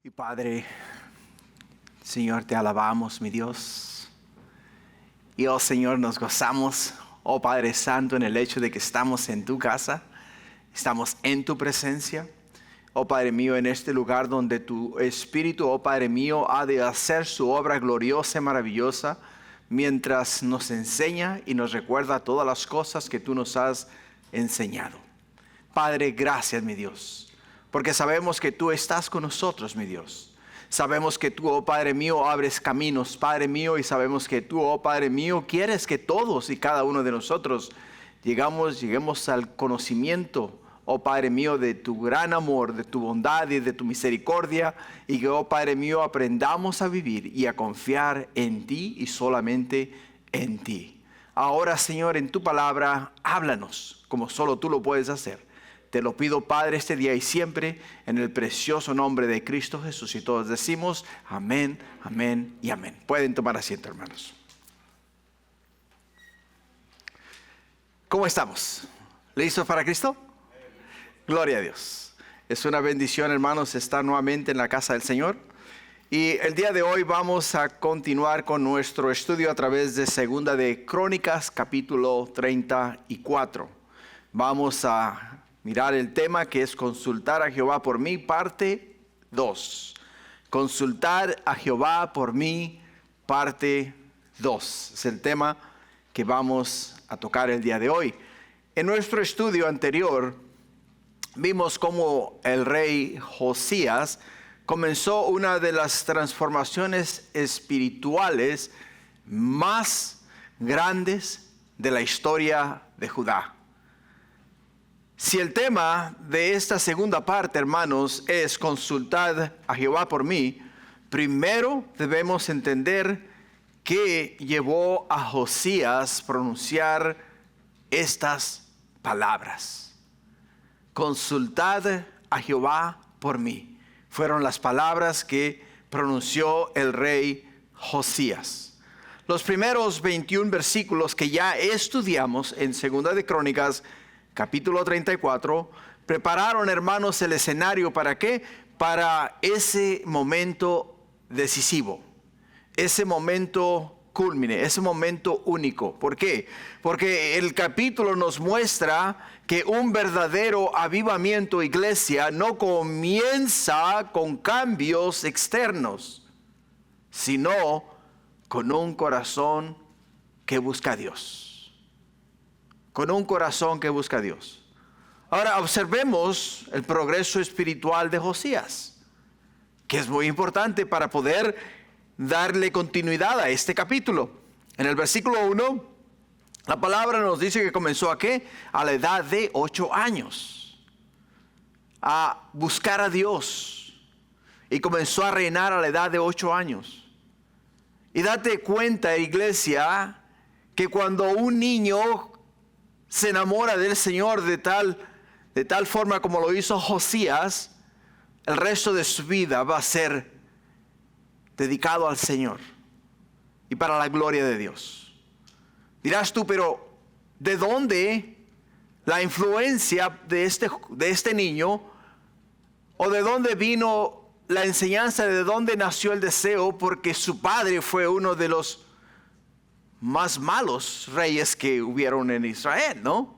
Y Padre, Señor, te alabamos, mi Dios. Y oh Señor, nos gozamos, oh Padre Santo, en el hecho de que estamos en tu casa, estamos en tu presencia. Oh Padre mío, en este lugar donde tu Espíritu, oh Padre mío, ha de hacer su obra gloriosa y maravillosa, mientras nos enseña y nos recuerda todas las cosas que tú nos has enseñado. Padre, gracias, mi Dios. Porque sabemos que tú estás con nosotros, mi Dios. Sabemos que tú, oh Padre mío, abres caminos, Padre mío, y sabemos que tú, oh Padre mío, quieres que todos y cada uno de nosotros lleguemos al conocimiento, oh Padre mío, de tu gran amor, de tu bondad y de tu misericordia, y que, oh Padre mío, aprendamos a vivir y a confiar en ti y solamente en ti. Ahora, Señor, en tu palabra, háblanos como solo tú lo puedes hacer. Te lo pido, Padre, este día y siempre, en el precioso nombre de Cristo Jesús. Y todos decimos amén, amén y amén. Pueden tomar asiento, hermanos. ¿Cómo estamos? ¿Listos para Cristo? Gloria a Dios. Es una bendición, hermanos, estar nuevamente en la casa del Señor. Y el día de hoy vamos a continuar con nuestro estudio a través de Segunda de Crónicas, capítulo 34. Vamos a mirar el tema que es consultar a Jehová por mí, parte 2. Consultar a Jehová por mí, parte 2. Es el tema que vamos a tocar el día de hoy. En nuestro estudio anterior, vimos cómo el rey Josías comenzó una de las transformaciones espirituales más grandes de la historia de Judá. Si el tema de esta segunda parte, hermanos, es consultar a Jehová por mí, primero debemos entender qué llevó a Josías a pronunciar estas palabras. Consultad a Jehová por mí. Fueron las palabras que pronunció el rey Josías. Los primeros 21 versículos que ya estudiamos en Segunda de Crónicas, capítulo 34, prepararon, hermanos, el escenario ¿para qué? Para ese momento decisivo, ese momento cúlmine, ese momento único. ¿Por qué? Porque el capítulo nos muestra que un verdadero avivamiento, iglesia, no comienza con cambios externos, sino con un corazón que busca a Dios. Con un corazón que busca a Dios. Ahora observemos el progreso espiritual de Josías, que es muy importante para poder darle continuidad a este capítulo. En el versículo 1, la palabra nos dice que comenzó ¿a qué? A la edad de 8 años. A buscar a Dios. Y comenzó a reinar a la edad de 8 años. Y date cuenta, iglesia, que cuando un niño se enamora del Señor de tal forma como lo hizo Josías, el resto de su vida va a ser dedicado al Señor y para la gloria de Dios. Dirás tú, pero ¿de dónde la influencia de este niño? ¿O de dónde vino la enseñanza? ¿De dónde nació el deseo? Porque su padre fue uno de los más malos reyes que hubieron en Israel, ¿no?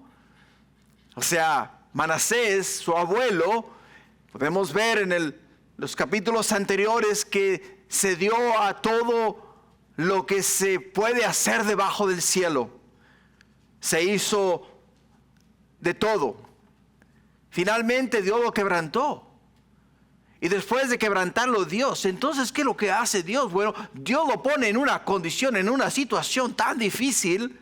O sea, Manasés, su abuelo, podemos ver en los capítulos anteriores que se dio a todo lo que se puede hacer debajo del cielo. Se hizo de todo. Finalmente Dios lo quebrantó. Y después de quebrantarlo Dios, entonces ¿qué es lo que hace Dios? Bueno, Dios lo pone en una condición, en una situación tan difícil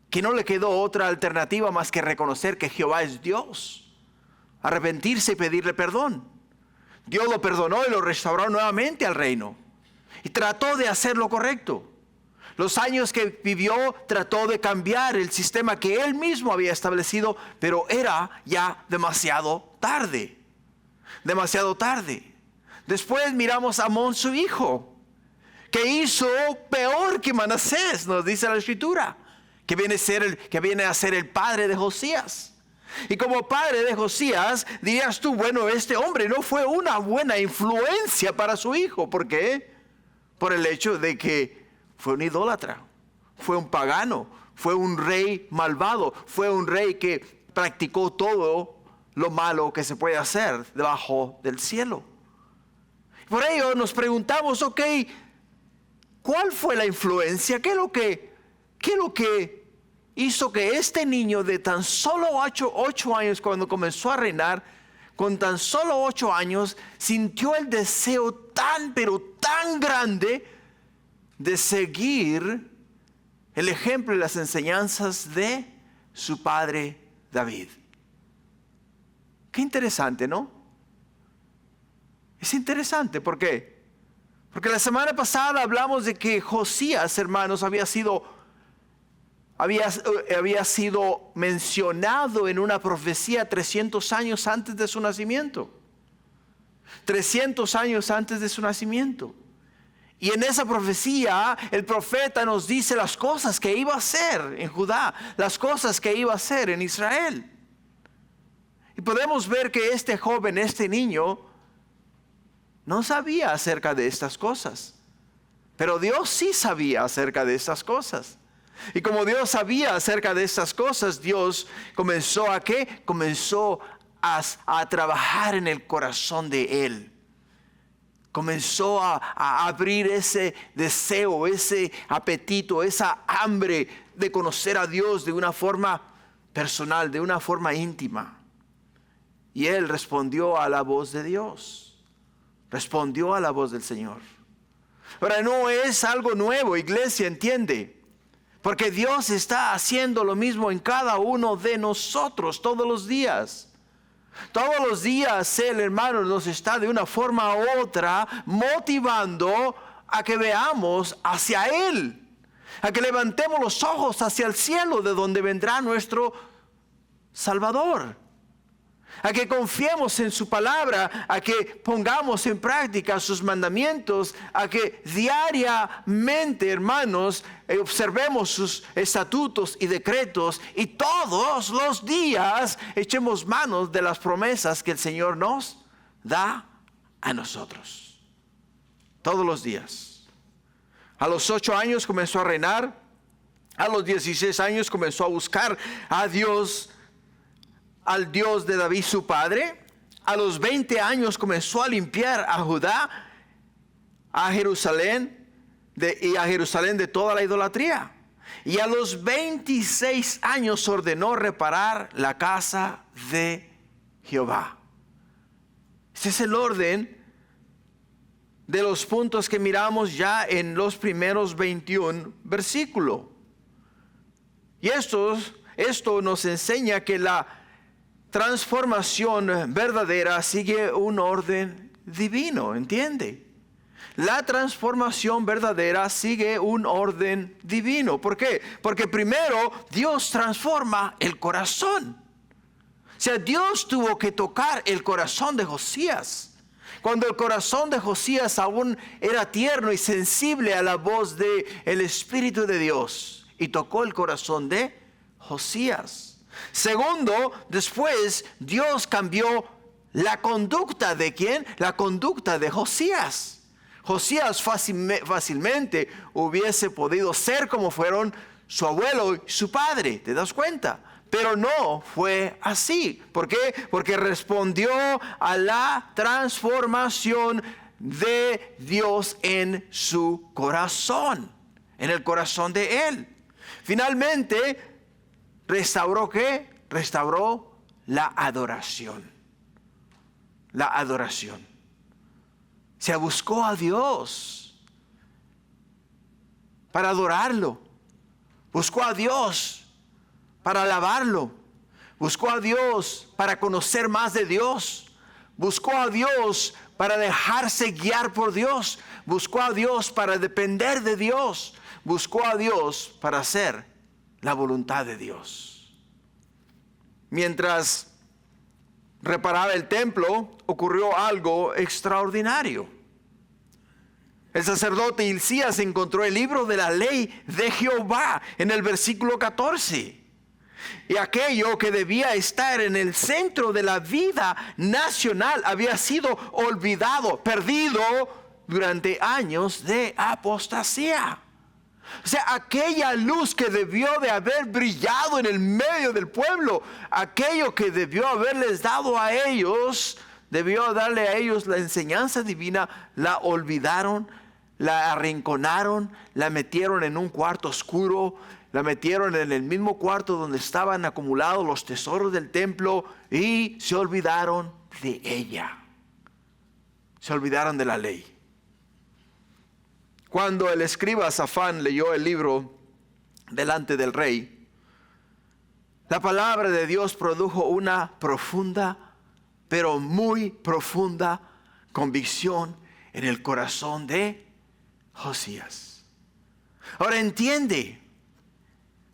que no le quedó otra alternativa más que reconocer que Jehová es Dios. Arrepentirse y pedirle perdón. Dios lo perdonó y lo restauró nuevamente al reino. Y trató de hacer lo correcto. Los años que vivió trató de cambiar el sistema que él mismo había establecido, pero era ya demasiado tarde. Demasiado tarde. Después miramos a Amón, su hijo, que hizo peor que Manasés, nos dice la Escritura, que viene a ser el padre de Josías. Y como padre de Josías, dirías tú, bueno, este hombre no fue una buena influencia para su hijo. ¿Por qué? Por el hecho de que fue un idólatra, fue un pagano, fue un rey malvado, fue un rey que practicó todo lo malo que se puede hacer debajo del cielo. Por ello nos preguntamos, ok, ¿cuál fue la influencia? ¿Qué es lo que hizo que este niño de tan solo 8 años, cuando comenzó a reinar, con tan solo 8 años, sintió el deseo tan, pero tan grande de seguir el ejemplo y las enseñanzas de su padre David? Qué interesante, ¿no? Es interesante, ¿por qué? Porque la semana pasada hablamos de que Josías, hermanos, había sido mencionado en una profecía 300 años antes de su nacimiento. 300 años antes de su nacimiento. Y en esa profecía el profeta nos dice las cosas que iba a hacer en Judá, las cosas que iba a hacer en Israel. Y podemos ver que este joven, este niño, no sabía acerca de estas cosas. Pero Dios sí sabía acerca de estas cosas. Y como Dios sabía acerca de estas cosas, Dios comenzó ¿a qué? Comenzó a trabajar en el corazón de él. Comenzó a abrir ese deseo, ese apetito, esa hambre de conocer a Dios de una forma personal, de una forma íntima. Y él respondió a la voz de Dios. Respondió a la voz del Señor. Ahora, no es algo nuevo, iglesia, entiende. Porque Dios está haciendo lo mismo en cada uno de nosotros todos los días. Todos los días Él, hermano, nos está de una forma u otra motivando a que veamos hacia Él. A que levantemos los ojos hacia el cielo, de donde vendrá nuestro Salvador. A que confiemos en su palabra, a que pongamos en práctica sus mandamientos, a que diariamente, hermanos, observemos sus estatutos y decretos y todos los días echemos manos de las promesas que el Señor nos da a nosotros. Todos los días. A los 8 años comenzó a reinar, a los 16 años comenzó a buscar a Dios, al Dios de David su padre. A los 20 años comenzó a limpiar a Judá, a Jerusalén de toda la idolatría. Y a los 26 años ordenó reparar la casa de Jehová. Ese es el orden de los puntos que miramos ya en los primeros 21 versículos. Y esto nos enseña que la transformación verdadera sigue un orden divino, ¿entiende? La transformación verdadera sigue un orden divino. ¿Por qué? Porque primero Dios transforma el corazón. O sea, Dios tuvo que tocar el corazón de Josías. Cuando el corazón de Josías aún era tierno y sensible a la voz del Espíritu de Dios, y tocó el corazón de Josías. Segundo, después Dios cambió la conducta de ¿quién? La conducta de Josías. Josías fácilmente hubiese podido ser como fueron su abuelo y su padre, ¿te das cuenta? Pero no fue así. ¿Por qué? Porque respondió a la transformación de Dios en su corazón, en el corazón de él. Finalmente, ¿restauró qué? Restauró la adoración. La adoración. Se buscó a Dios para adorarlo. Buscó a Dios para alabarlo. Buscó a Dios para conocer más de Dios. Buscó a Dios para dejarse guiar por Dios. Buscó a Dios para depender de Dios. Buscó a Dios para hacer la voluntad de Dios. Mientras reparaba el templo, ocurrió algo extraordinario. El sacerdote Hilcías encontró el libro de la ley de Jehová en el versículo 14. Y aquello que debía estar en el centro de la vida nacional había sido olvidado, perdido durante años de apostasía. O sea, aquella luz que debió de haber brillado en el medio del pueblo, aquello que debió haberles dado a ellos, debió darle a ellos la enseñanza divina, la olvidaron, la arrinconaron, la metieron en un cuarto oscuro, la metieron en el mismo cuarto donde estaban acumulados los tesoros del templo y se olvidaron de ella. Se olvidaron de la ley. Cuando el escriba Safán leyó el libro delante del rey, la palabra de Dios produjo una profunda, pero muy profunda convicción en el corazón de Josías. Ahora entiende,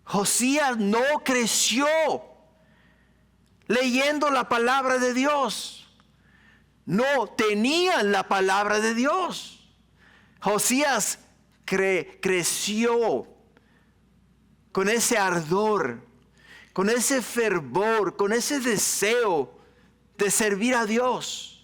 Josías no creció leyendo la palabra de Dios. No tenía la palabra de Dios. Josías creció con ese ardor, con ese fervor, con ese deseo de servir a Dios.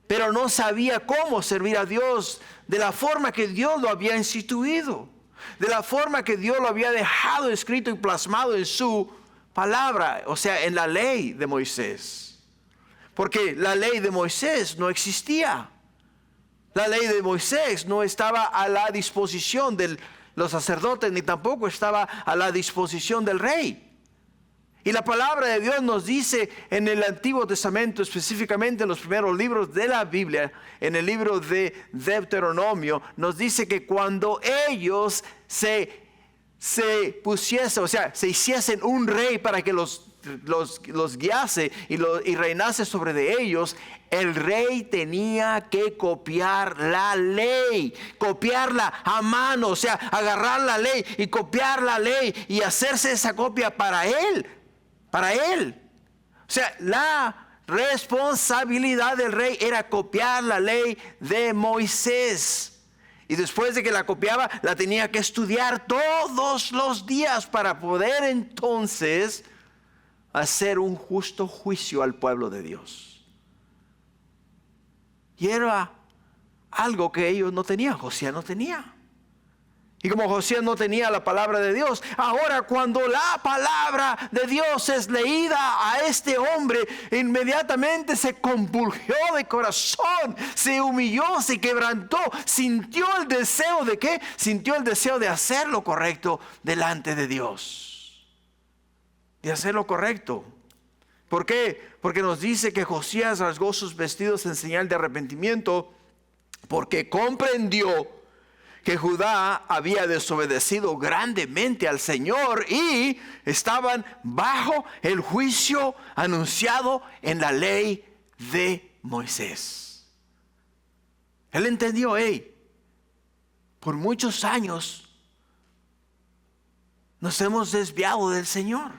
Pero no sabía cómo servir a Dios de la forma que Dios lo había instituido, de la forma que Dios lo había dejado escrito y plasmado en su palabra, o sea, en la ley de Moisés. Porque la ley de Moisés no existía. La ley de Moisés no estaba a la disposición de los sacerdotes, ni tampoco estaba a la disposición del rey. Y la palabra de Dios nos dice en el Antiguo Testamento, específicamente en los primeros libros de la Biblia, en el libro de Deuteronomio, nos dice que cuando ellos se pusiesen, o sea, se hiciesen un rey para que los guiase y reinase sobre de ellos, el rey tenía que copiar la ley, copiarla a mano, o sea, agarrar la ley y copiar la ley y hacerse esa copia para él. O sea, la responsabilidad del rey era copiar la ley de Moisés. Y después de que la copiaba, la tenía que estudiar todos los días para poder entonces hacer un justo juicio al pueblo de Dios. Y era algo que ellos no tenían, Josías no tenía. Y como Josías no tenía la palabra de Dios, ahora cuando la palabra de Dios es leída a este hombre, inmediatamente se convulgió de corazón, se humilló, se quebrantó, sintió el deseo de ¿qué? Sintió el deseo de hacer lo correcto delante de Dios. De hacer lo correcto. ¿Por qué? Porque nos dice que Josías rasgó sus vestidos en señal de arrepentimiento, porque comprendió que Judá había desobedecido grandemente al Señor y estaban bajo el juicio anunciado en la ley de Moisés. Él entendió, por muchos años nos hemos desviado del Señor.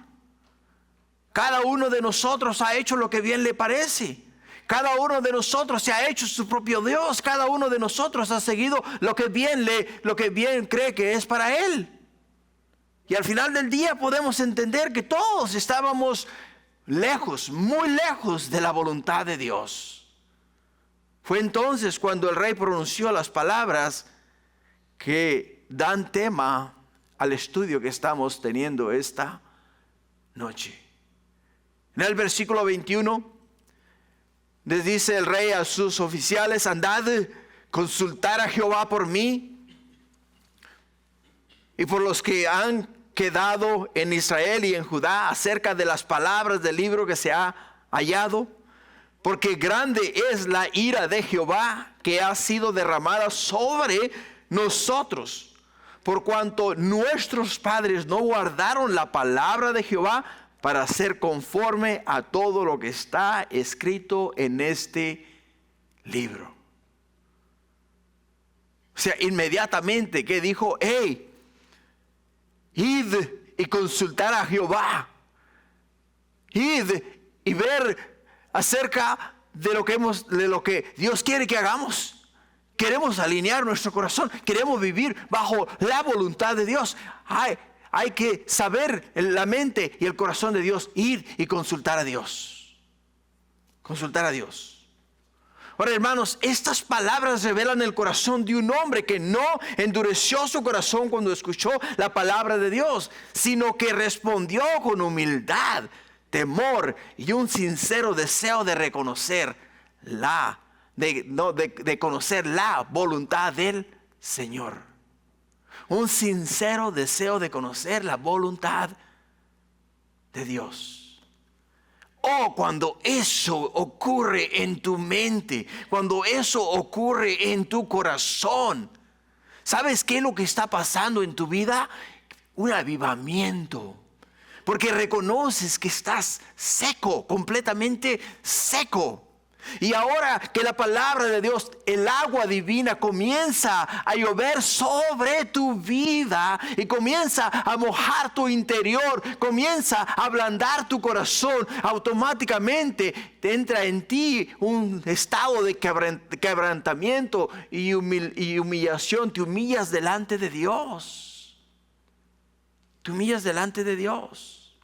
Cada uno de nosotros ha hecho lo que bien le parece. Cada uno de nosotros se ha hecho su propio Dios. Cada uno de nosotros ha seguido lo que bien cree que es para él. Y al final del día podemos entender que todos estábamos lejos, muy lejos de la voluntad de Dios. Fue entonces cuando el rey pronunció las palabras que dan tema al estudio que estamos teniendo esta noche. En el versículo 21 les dice el rey a sus oficiales: andad, consultar a Jehová por mí y por los que han quedado en Israel y en Judá acerca de las palabras del libro que se ha hallado, porque grande es la ira de Jehová que ha sido derramada sobre nosotros, por cuanto nuestros padres no guardaron la palabra de Jehová para hacer conforme a todo lo que está escrito en este libro. O sea, inmediatamente que dijo: id y consultar a Jehová. Id y ver acerca de lo que Dios quiere que hagamos. Queremos alinear nuestro corazón, queremos vivir bajo la voluntad de Dios. hay que saber la mente y el corazón de Dios, ir y consultar a Dios. Consultar a Dios. Ahora, hermanos, estas palabras revelan el corazón de un hombre que no endureció su corazón cuando escuchó la palabra de Dios, sino que respondió con humildad, temor y un sincero deseo de reconocer de conocer la voluntad del Señor. Un sincero deseo de conocer la voluntad de Dios. Oh, cuando eso ocurre en tu mente, cuando eso ocurre en tu corazón, ¿sabes qué es lo que está pasando en tu vida? Un avivamiento. Porque reconoces que estás seco, completamente seco. Y ahora que la palabra de Dios, el agua divina, comienza a llover sobre tu vida y comienza a mojar tu interior, comienza a ablandar tu corazón, automáticamente te entra en ti un estado de quebrantamiento y humillación. Te humillas delante de Dios. Te humillas delante de Dios.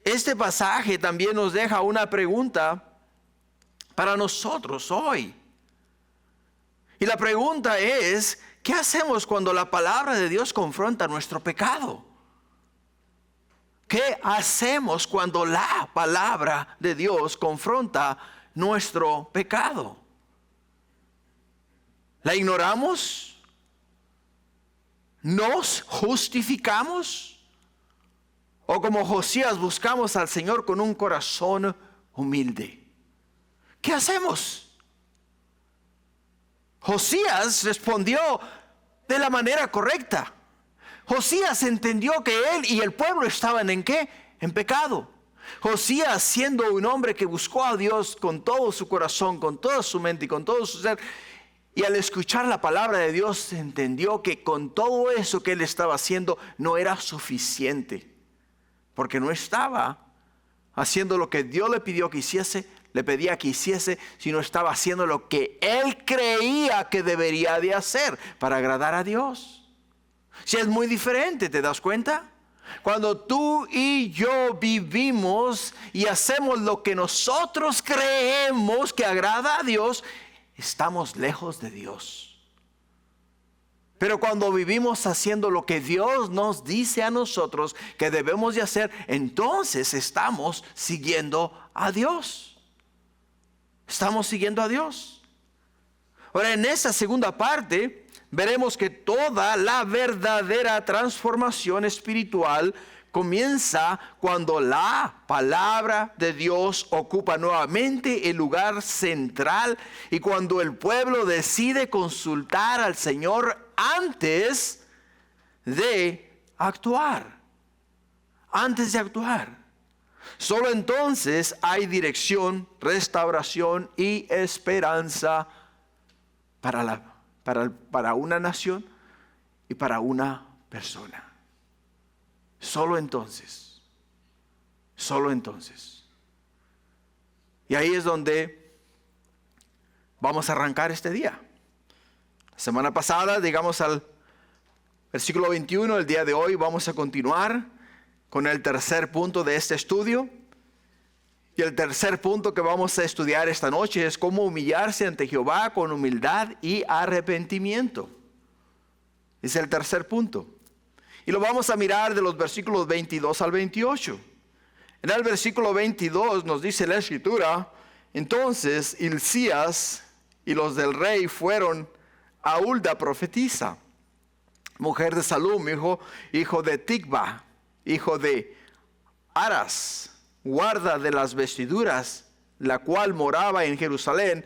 Este pasaje también nos deja una pregunta para nosotros hoy. Y la pregunta es, ¿qué hacemos cuando la palabra de Dios confronta nuestro pecado? ¿Qué hacemos cuando la palabra de Dios confronta nuestro pecado? ¿La ignoramos? ¿Nos justificamos? ¿O como Josías buscamos al Señor con un corazón humilde? ¿Qué hacemos? Josías respondió de la manera correcta. Josías entendió que él y el pueblo estaban ¿en qué? En pecado. Josías, siendo un hombre que buscó a Dios con todo su corazón, con toda su mente y con todo su ser, y al escuchar la palabra de Dios entendió que con todo eso que él estaba haciendo no era suficiente, porque no estaba haciendo lo que Dios le pidió que hiciese, le pedía que hiciese, sino estaba haciendo lo que él creía que debería de hacer para agradar a Dios. Si es muy diferente, ¿te das cuenta? Cuando tú y yo vivimos y hacemos lo que nosotros creemos que agrada a Dios, estamos lejos de Dios. Pero cuando vivimos haciendo lo que Dios nos dice a nosotros que debemos de hacer, entonces estamos siguiendo a Dios. Estamos siguiendo a Dios. Ahora, en esta segunda parte veremos que toda la verdadera transformación espiritual comienza cuando la palabra de Dios ocupa nuevamente el lugar central y cuando el pueblo decide consultar al Señor antes de actuar. Antes de actuar. Solo entonces hay dirección, restauración y esperanza para una nación y para una persona. Solo entonces. Solo entonces. Y ahí es donde vamos a arrancar este día. La semana pasada llegamos al versículo 21. El día de hoy vamos a continuar con el tercer punto de este estudio. Y el tercer punto que vamos a estudiar esta noche es cómo humillarse ante Jehová con humildad y arrepentimiento. Es el tercer punto. Y lo vamos a mirar de los versículos 22 al 28. En el versículo 22 nos dice la Escritura: entonces Hilcías y los del rey fueron a Hulda profetisa, mujer de Salum, hijo de Ticba, hijo de Aras, guarda de las vestiduras, la cual moraba en Jerusalén,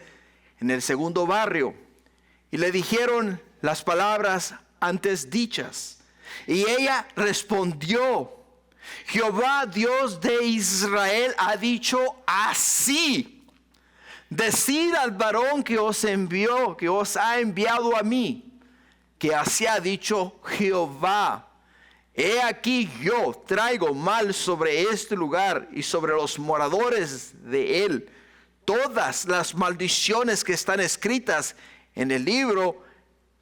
en el segundo barrio. Y le dijeron las palabras antes dichas. Y ella respondió: Jehová Dios de Israel ha dicho así: decid al varón que os envió, que os ha enviado a mí, que así ha dicho Jehová: he aquí yo traigo mal sobre este lugar y sobre los moradores de él todas las maldiciones que están escritas en el libro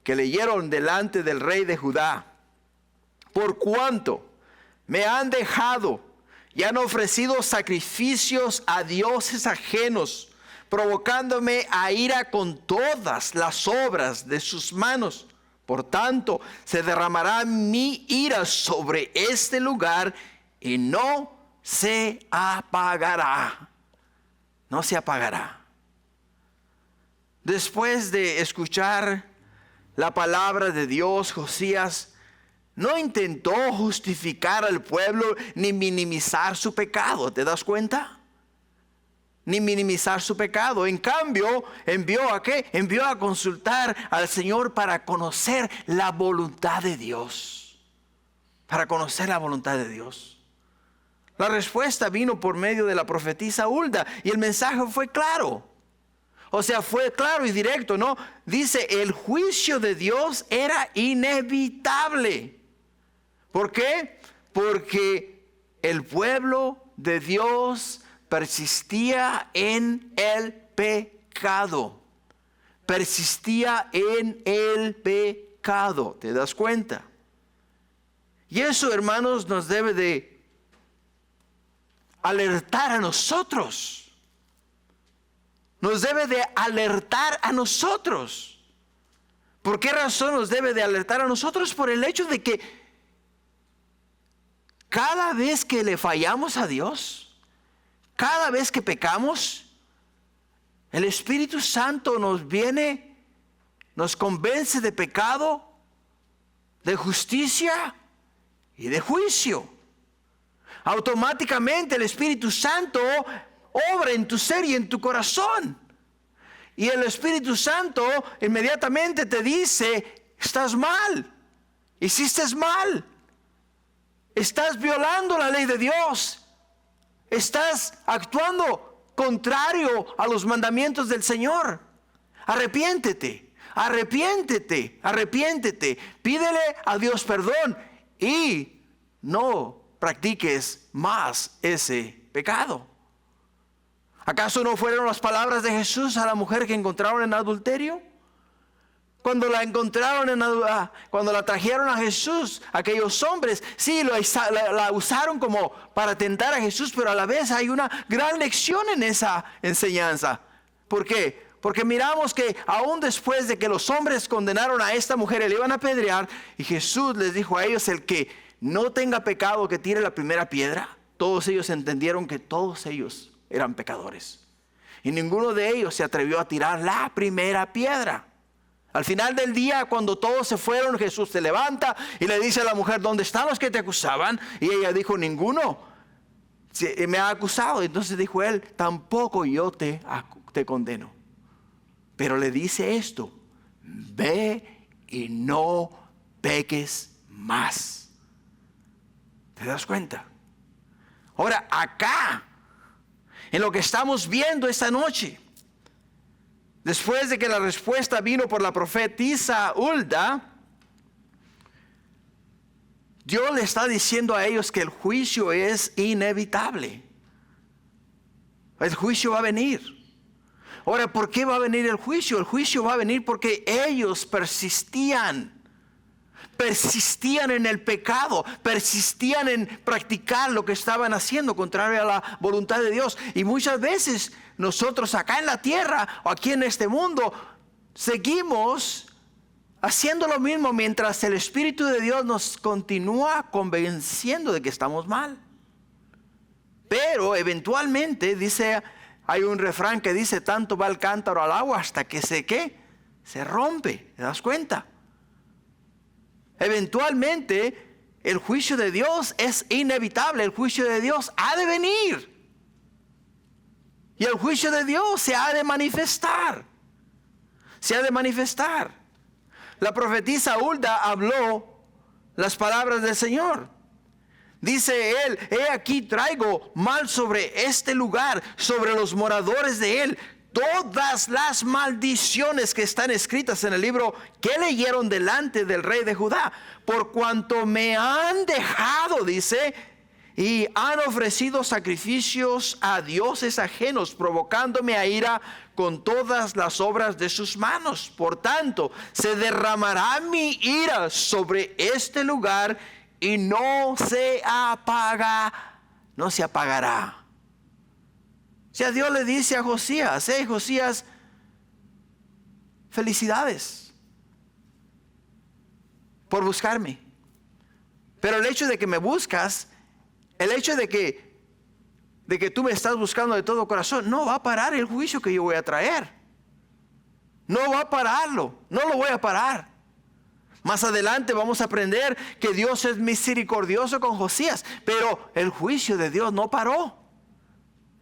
que leyeron delante del rey de Judá. por cuanto me han dejado y han ofrecido sacrificios a dioses ajenos, provocándome a ira con todas las obras de sus manos. Por tanto, se derramará mi ira sobre este lugar y no se apagará. No se apagará. Después de escuchar la palabra de Dios, Josías no intentó justificar al pueblo ni minimizar su pecado. ¿Te das cuenta? Ni minimizar su pecado. En cambio, envió ¿a qué? Envió a consultar al Señor para conocer la voluntad de Dios. Para conocer la voluntad de Dios. La respuesta vino por medio de la profetisa Hulda y el mensaje fue claro. O sea, fue claro y directo, ¿no? Dice, el juicio de Dios era inevitable. ¿Por qué? Porque el pueblo de Dios persistía en el pecado. Persistía en el pecado. ¿Te das cuenta? Y eso, hermanos, nos debe de alertar a nosotros. Nos debe de alertar a nosotros. ¿Por qué razón nos debe de alertar a nosotros? Por el hecho de que cada vez que le fallamos a Dios, cada vez que pecamos, el Espíritu Santo nos viene, nos convence de pecado, de justicia y de juicio. Automáticamente el Espíritu Santo obra en tu ser y en tu corazón. Y el Espíritu Santo inmediatamente te dice, estás mal, hiciste mal, estás violando la ley de Dios, estás actuando contrario a los mandamientos del Señor. Arrepiéntete, arrepiéntete, arrepiéntete, pídele a Dios perdón y no practiques más ese pecado. ¿Acaso no fueron las palabras de Jesús a la mujer que encontraron en adulterio? Cuando la encontraron, cuando la trajeron a Jesús, aquellos hombres, sí, la usaron como para tentar a Jesús, pero a la vez hay una gran lección en esa enseñanza. ¿Por qué? Porque miramos que aún después de que los hombres condenaron a esta mujer y le iban a apedrear, y Jesús les dijo a ellos, el que no tenga pecado que tire la primera piedra, todos ellos entendieron que todos ellos eran pecadores. Y ninguno de ellos se atrevió a tirar la primera piedra. Al final del día, cuando todos se fueron, Jesús se levanta y le dice a la mujer, ¿dónde están los que te acusaban? Y ella dijo, ninguno me ha acusado. Entonces dijo él, tampoco yo te condeno. Pero le dice esto, ve y no peques más. ¿Te das cuenta? Ahora, acá, en lo que estamos viendo esta noche, después de que la respuesta vino por la profetisa Hulda, Dios le está diciendo a ellos que el juicio es inevitable. El juicio va a venir. Ahora, ¿por qué va a venir el juicio? El juicio va a venir porque ellos persistían en el pecado, persistían en practicar lo que estaban haciendo contrario a la voluntad de Dios. Y muchas veces nosotros acá en la tierra o aquí en este mundo seguimos haciendo lo mismo mientras el Espíritu de Dios nos continúa convenciendo de que estamos mal. Pero eventualmente hay un refrán que dice, tanto va el cántaro al agua hasta que se rompe. ¿Te das cuenta? Eventualmente el juicio de Dios es inevitable. El juicio de Dios ha de venir. Y el juicio de Dios se ha de manifestar. Se ha de manifestar. La profetisa Hulda habló las palabras del Señor. Dice él, he aquí traigo mal sobre este lugar, sobre los moradores de él, todas las maldiciones que están escritas en el libro que leyeron delante del rey de Judá, por cuanto me han dejado, dice, y han ofrecido sacrificios a dioses ajenos, provocándome a ira con todas las obras de sus manos. Por tanto, se derramará mi ira sobre este lugar y no se apagará. O sea, Dios le dice a Josías, Josías, felicidades por buscarme. Pero el hecho de que me buscas, el hecho de que tú me estás buscando de todo corazón, no va a parar el juicio que yo voy a traer. No va a pararlo, no lo voy a parar. Más adelante vamos a aprender que Dios es misericordioso con Josías, pero el juicio de Dios no paró.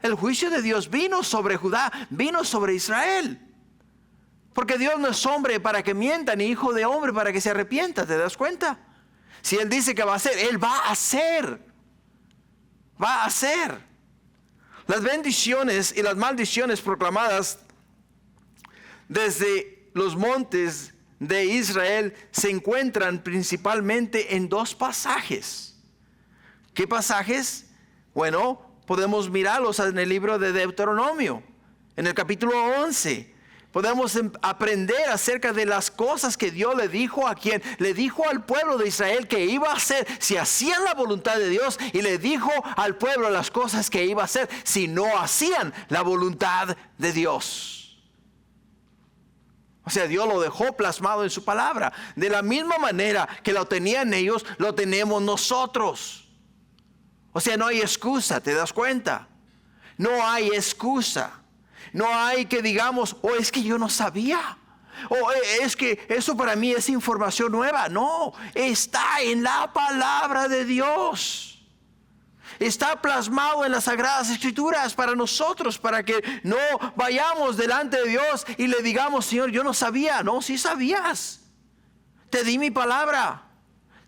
El juicio de Dios vino sobre Judá, vino sobre Israel. Porque Dios no es hombre para que mienta, ni hijo de hombre para que se arrepienta, ¿te das cuenta? Si Él dice que va a hacer, Él va a hacer. Va a hacer. Las bendiciones y las maldiciones proclamadas desde los montes de Israel se encuentran principalmente en dos pasajes. ¿Qué pasajes? Bueno, podemos mirarlos en el libro de Deuteronomio, en el capítulo 11. Podemos aprender acerca de las cosas que Dios le dijo a quien le dijo al pueblo de Israel que iba a hacer si hacían la voluntad de Dios, y le dijo al pueblo las cosas que iba a hacer si no hacían la voluntad de Dios. O sea, Dios lo dejó plasmado en su palabra. De la misma manera que lo tenían ellos, lo tenemos nosotros. O sea, no hay excusa, ¿te das cuenta? No hay excusa. No hay que digamos, es que yo no sabía. Es que eso para mí es información nueva. No, está en la palabra de Dios. Está plasmado en las Sagradas Escrituras para nosotros, para que no vayamos delante de Dios y le digamos, Señor, yo no sabía. No, sí sabías. Te di mi palabra,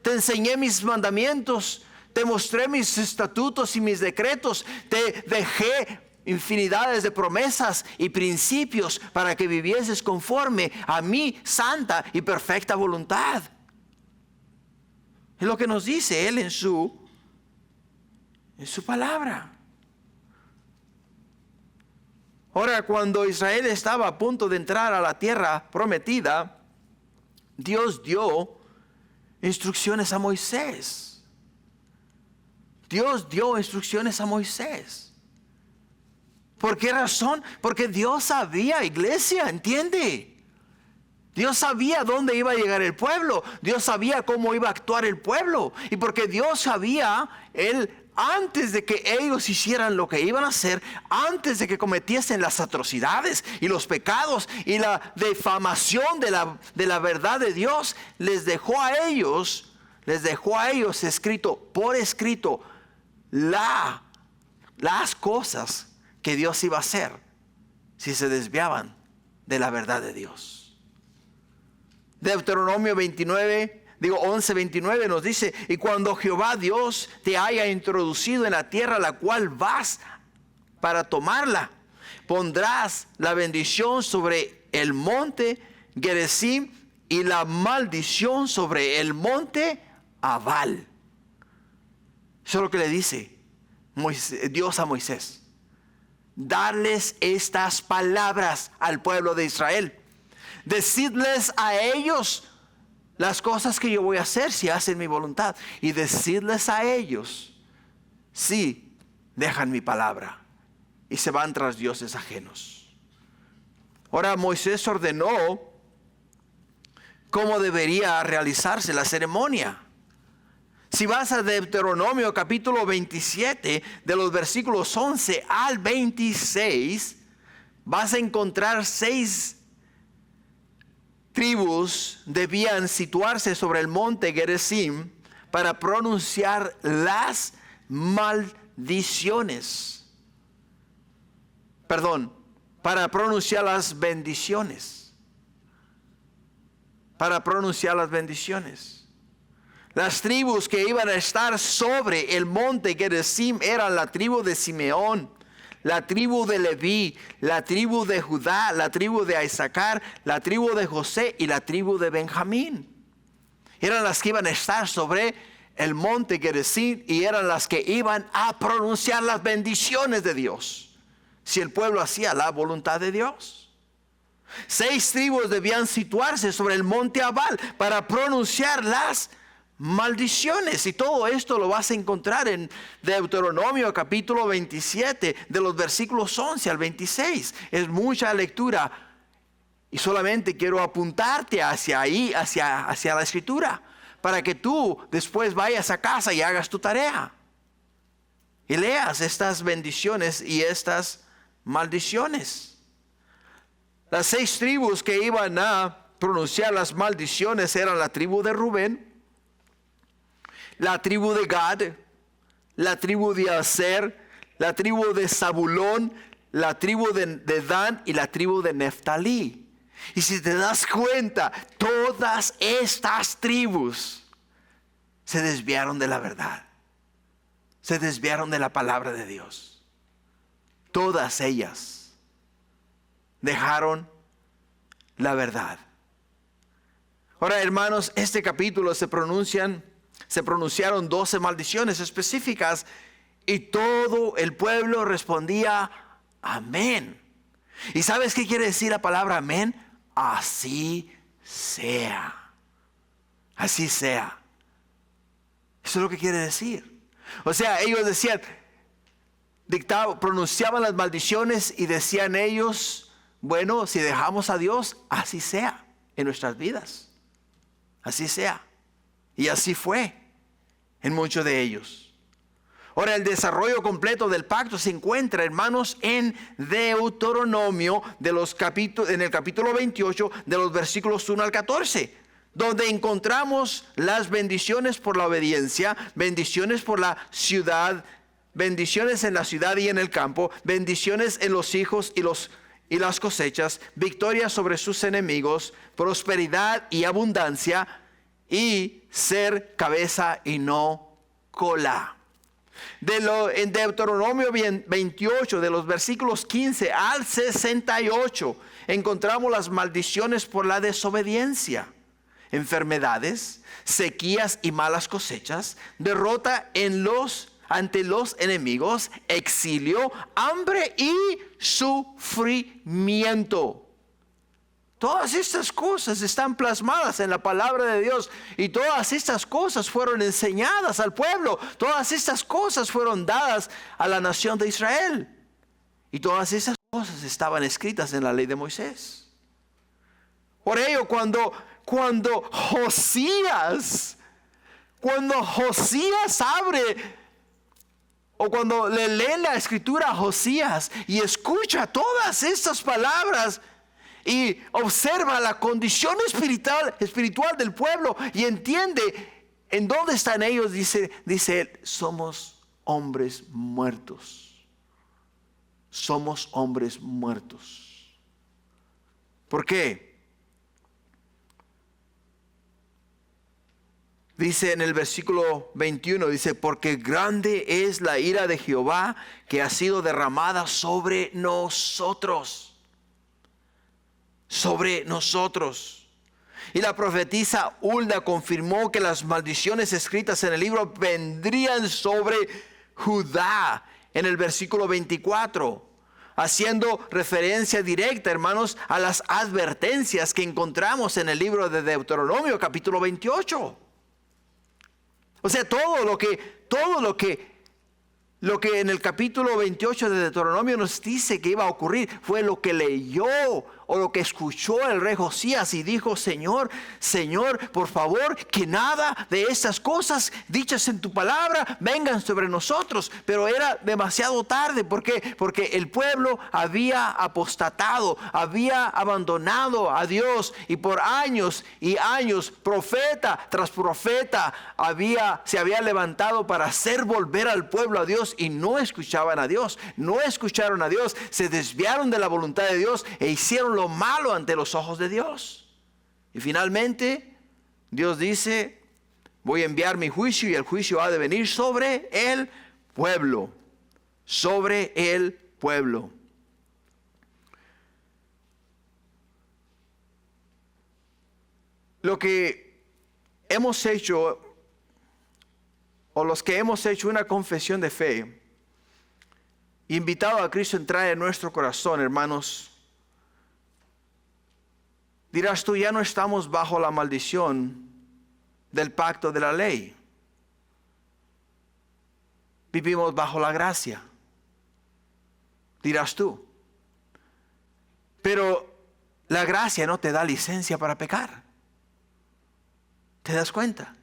te enseñé mis mandamientos, te mostré mis estatutos y mis decretos, te dejé infinidades de promesas y principios para que vivieses conforme a mi santa y perfecta voluntad. Es lo que nos dice Él en su palabra. Ahora, cuando Israel estaba a punto de entrar a la tierra prometida, Dios dio instrucciones a Moisés. Dios dio instrucciones a Moisés. ¿Por qué razón? Porque Dios sabía, iglesia, ¿entiende? Dios sabía dónde iba a llegar el pueblo. Dios sabía cómo iba a actuar el pueblo. Y porque Dios sabía, Él, antes de que ellos hicieran lo que iban a hacer, antes de que cometiesen las atrocidades y los pecados y la difamación de la verdad de Dios, les dejó a ellos escrito, por escrito, las cosas que Dios iba a hacer si se desviaban de la verdad de Dios. Deuteronomio 11:29 nos dice, y cuando Jehová Dios te haya introducido en la tierra a la cual vas para tomarla, pondrás la bendición sobre el monte Gerizim y la maldición sobre el monte Abal. Eso es lo que le dice Dios a Moisés. Darles estas palabras al pueblo de Israel. Decidles a ellos las cosas que yo voy a hacer si hacen mi voluntad. Y decidles a ellos si dejan mi palabra y se van tras dioses ajenos. Ahora Moisés ordenó cómo debería realizarse la ceremonia. Si vas a Deuteronomio capítulo 27, de los versículos 11 al 26, vas a encontrar 6 tribus debían situarse sobre el monte Gerizim para pronunciar las maldiciones. Para pronunciar las bendiciones. Las tribus que iban a estar sobre el monte Gerizim eran la tribu de Simeón, la tribu de Leví, la tribu de Judá, la tribu de Isaacar, la tribu de José y la tribu de Benjamín. Eran las que iban a estar sobre el monte Gerizim y eran las que iban a pronunciar las bendiciones de Dios, si el pueblo hacía la voluntad de Dios. 6 tribus debían situarse sobre el monte Abal para pronunciar las maldiciones. Y todo esto lo vas a encontrar en Deuteronomio capítulo 27, de los versículos 11 al 26. Es mucha lectura. Y solamente quiero apuntarte hacia ahí, hacia la escritura, para que tú después vayas a casa y hagas tu tarea. Y leas estas bendiciones y estas maldiciones. Las 6 tribus que iban a pronunciar las maldiciones eran la tribu de Rubén, la tribu de Gad, la tribu de Aser, la tribu de Zabulón, la tribu de Dan y la tribu de Neftalí. Y si te das cuenta, todas estas tribus se desviaron de la verdad. Se desviaron de la palabra de Dios. Todas ellas dejaron la verdad. Ahora, hermanos, este capítulo se pronunciaron 12 maldiciones específicas y todo el pueblo respondía amén. ¿Y sabes qué quiere decir la palabra amén? Así sea. Así sea. Eso es lo que quiere decir. O sea, ellos decían, pronunciaban las maldiciones y decían ellos, bueno, si dejamos a Dios, así sea en nuestras vidas. Así sea. Y así fue en muchos de ellos. Ahora, el desarrollo completo del pacto se encuentra, hermanos, en Deuteronomio en el capítulo 28, de los versículos 1 al 14. Donde encontramos las bendiciones por la obediencia, bendiciones por la ciudad, bendiciones en la ciudad y en el campo, bendiciones en los hijos y las cosechas, victoria sobre sus enemigos, prosperidad y abundancia, y ser cabeza y no cola. En Deuteronomio 28, de los versículos 15 al 68, encontramos las maldiciones por la desobediencia. Enfermedades, sequías y malas cosechas, derrota ante los enemigos, exilio, hambre y sufrimiento. Todas estas cosas están plasmadas en la palabra de Dios y todas estas cosas fueron enseñadas al pueblo. Todas estas cosas fueron dadas a la nación de Israel. Y todas esas cosas estaban escritas en la ley de Moisés. Por ello, cuando Josías abre, o cuando le lee la escritura a Josías y escucha todas estas palabras y observa la condición espiritual del pueblo y entiende en dónde están ellos, dice él, somos hombres muertos. Somos hombres muertos. ¿Por qué? Dice en el versículo 21, dice, porque grande es la ira de Jehová que ha sido derramada sobre nosotros. Sobre nosotros. Y la profetisa Hulda confirmó que las maldiciones escritas en el libro vendrían sobre Judá en el versículo 24. Haciendo referencia directa, hermanos, a las advertencias que encontramos en el libro de Deuteronomio capítulo 28. O sea, todo lo que en el capítulo 28 de Deuteronomio nos dice que iba a ocurrir fue lo que leyó o lo que escuchó el rey Josías y dijo, Señor, por favor, que nada de estas cosas dichas en tu palabra vengan sobre nosotros. Pero era demasiado tarde. ¿Por qué? Porque el pueblo había apostatado, había abandonado a Dios y por años y años, profeta tras profeta, se había levantado para hacer volver al pueblo a Dios y no escuchaban a Dios, no escucharon a Dios, se desviaron de la voluntad de Dios e hicieron lo malo ante los ojos de Dios. Y finalmente Dios dice, voy a enviar mi juicio y el juicio ha de venir sobre el pueblo. Sobre el pueblo. Lo que hemos hecho, o los que hemos hecho una confesión de fe, invitado a Cristo a entrar en nuestro corazón, hermanos, dirás tú, ya no estamos bajo la maldición del pacto de la ley. Vivimos bajo la gracia, dirás tú. Pero la gracia no te da licencia para pecar. ¿Te das cuenta?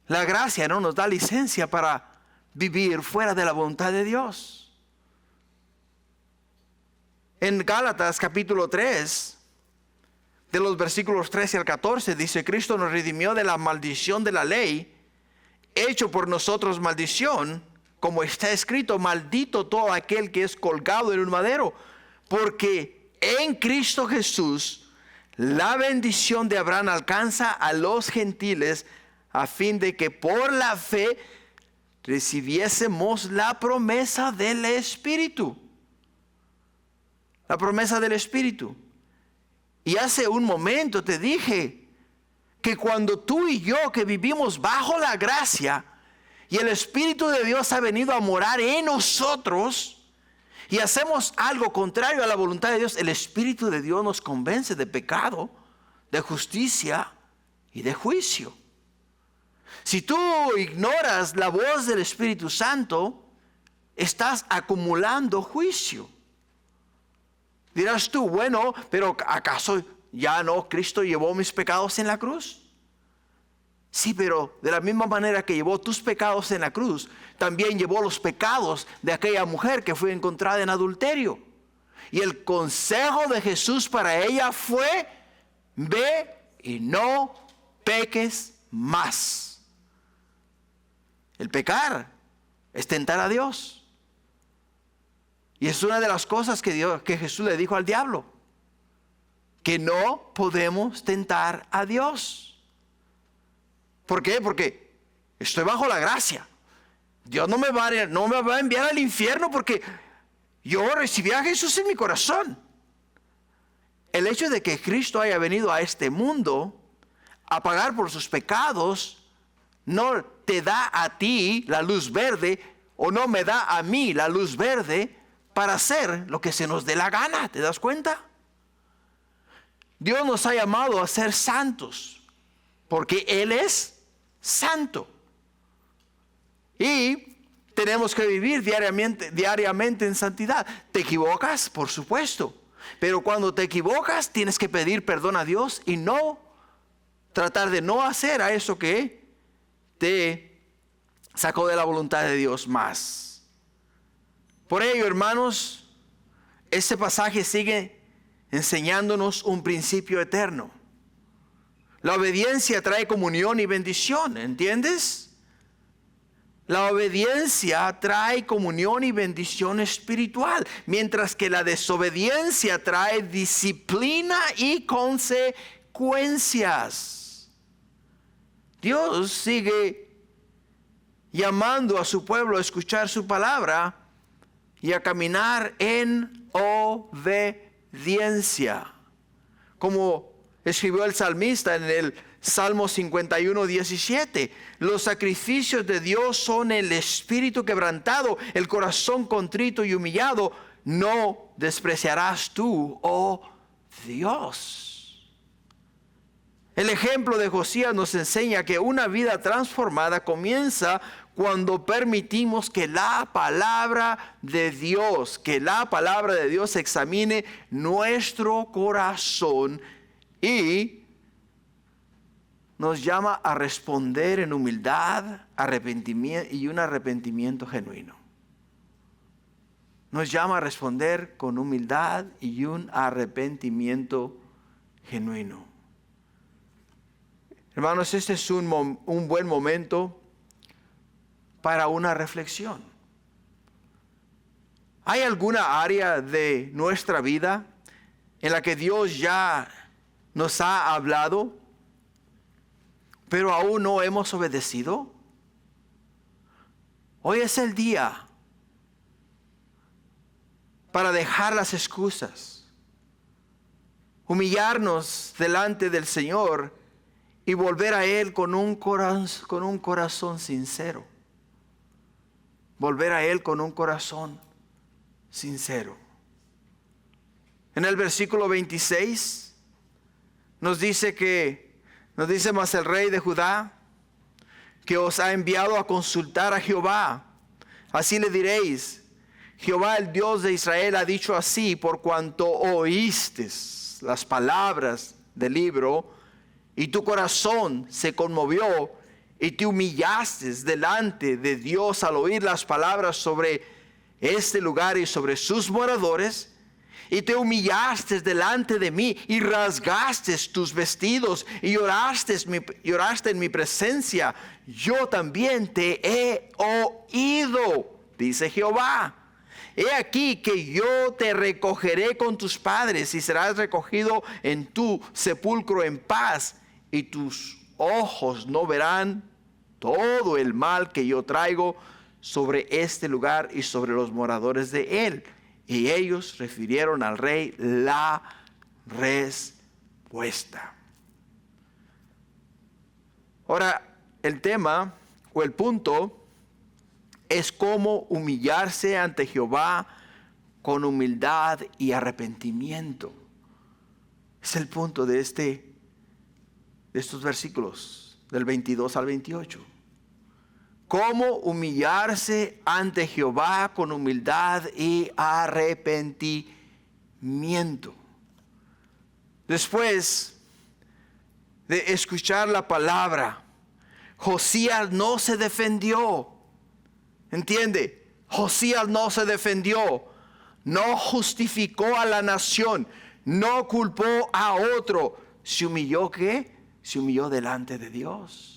La gracia no nos da licencia para vivir fuera de la voluntad de Dios. En Gálatas capítulo 3, de los versículos 13 al 14, dice: Cristo nos redimió de la maldición de la ley, hecho por nosotros maldición, como está escrito: maldito todo aquel que es colgado en un madero, porque en Cristo Jesús la bendición de Abraham alcanza a los gentiles, a fin de que por la fe recibiésemos la promesa del Espíritu. La promesa del Espíritu. Y hace un momento te dije que cuando tú y yo, que vivimos bajo la gracia, y el Espíritu de Dios ha venido a morar en nosotros, y hacemos algo contrario a la voluntad de Dios, el Espíritu de Dios nos convence de pecado, de justicia y de juicio. Si tú ignoras la voz del Espíritu Santo, estás acumulando juicio. Dirás tú: bueno, pero ¿acaso ya no Cristo llevó mis pecados en la cruz? Sí, pero de la misma manera que llevó tus pecados en la cruz, también llevó los pecados de aquella mujer que fue encontrada en adulterio. Y el consejo de Jesús para ella fue: ve y no peques más. El pecar es tentar a Dios. Y es una de las cosas que Jesús le dijo al diablo: que no podemos tentar a Dios. ¿Por qué? Porque estoy bajo la gracia. Dios no me va a enviar al infierno porque yo recibí a Jesús en mi corazón. El hecho de que Cristo haya venido a este mundo a pagar por sus pecados no te da a ti la luz verde, o no me da a mí la luz verde para hacer lo que se nos dé la gana. ¿Te das cuenta? Dios nos ha llamado a ser santos porque Él es santo. Y tenemos que vivir diariamente en santidad. ¿Te equivocas? Por supuesto. Pero cuando te equivocas, tienes que pedir perdón a Dios y no tratar de no hacer a eso que te sacó de la voluntad de Dios más. Por ello, hermanos, este pasaje sigue enseñándonos un principio eterno. La obediencia trae comunión y bendición, ¿entiendes? La obediencia trae comunión y bendición espiritual, mientras que la desobediencia trae disciplina y consecuencias. Dios sigue llamando a su pueblo a escuchar su palabra y a caminar en obediencia. Como escribió el salmista en el Salmo 51:17: los sacrificios de Dios son el espíritu quebrantado, el corazón contrito y humillado, no despreciarás tú, oh Dios. El ejemplo de Josías nos enseña que una vida transformada comienza cuando permitimos que la palabra de Dios, examine nuestro corazón y nos llama a responder en humildad, arrepentimiento y un arrepentimiento genuino. Nos llama a responder con humildad y un arrepentimiento genuino. Hermanos, este es un buen momento para una reflexión. ¿Hay alguna área de nuestra vida en la que Dios ya nos ha hablado, pero aún no hemos obedecido? Hoy es el día para dejar las excusas, humillarnos delante del Señor y volver a Él con un corazón sincero. Volver a Él con un corazón sincero. En el versículo 26 nos dice que Nos dice más el rey de Judá, que os ha enviado a consultar a Jehová. Así le diréis: Jehová, el Dios de Israel, ha dicho así: por cuanto oíste las palabras del libro, y tu corazón se conmovió, y te humillaste delante de Dios al oír las palabras sobre este lugar y sobre sus moradores, y te humillaste delante de mí, y rasgaste tus vestidos, y lloraste en mi presencia, yo también te he oído, dice Jehová. He aquí que yo te recogeré con tus padres, y serás recogido en tu sepulcro en paz, y tus ojos no verán todo el mal que yo traigo sobre este lugar y sobre los moradores de él. Y ellos refirieron al rey la respuesta. Ahora, el tema o el punto es cómo humillarse ante Jehová con humildad y arrepentimiento. Es el punto de estos versículos, del 22 al 28. Cómo humillarse ante Jehová con humildad y arrepentimiento. Después de escuchar la palabra, Josías no se defendió. ¿Entiende? Josías no se defendió. No justificó a la nación. No culpó a otro. ¿Se humilló qué? Se humilló delante de Dios.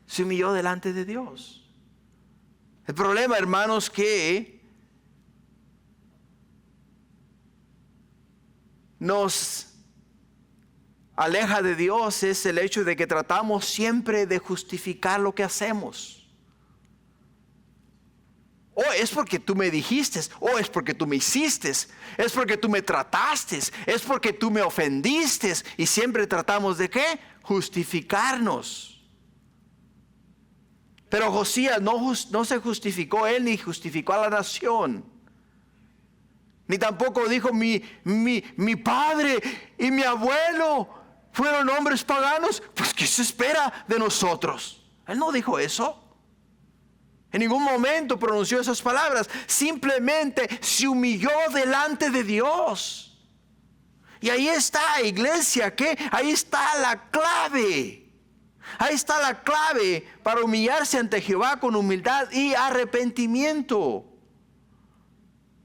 Se humilló delante de Dios. El problema, hermanos, que nos aleja de Dios es el hecho de que tratamos siempre de justificar lo que hacemos. Oh, es porque tú me dijiste, oh, es porque tú me hiciste, es porque tú me trataste, es porque tú me ofendiste. Y siempre tratamos de ¿qué? Justificarnos. Pero Josías no se justificó él ni justificó a la nación. Ni tampoco dijo mi padre y mi abuelo fueron hombres paganos. Pues ¿qué se espera de nosotros? Él no dijo eso. En ningún momento pronunció esas palabras. Simplemente se humilló delante de Dios. Y ahí está, iglesia, que ahí está la clave. Ahí está la clave para humillarse ante Jehová con humildad y arrepentimiento.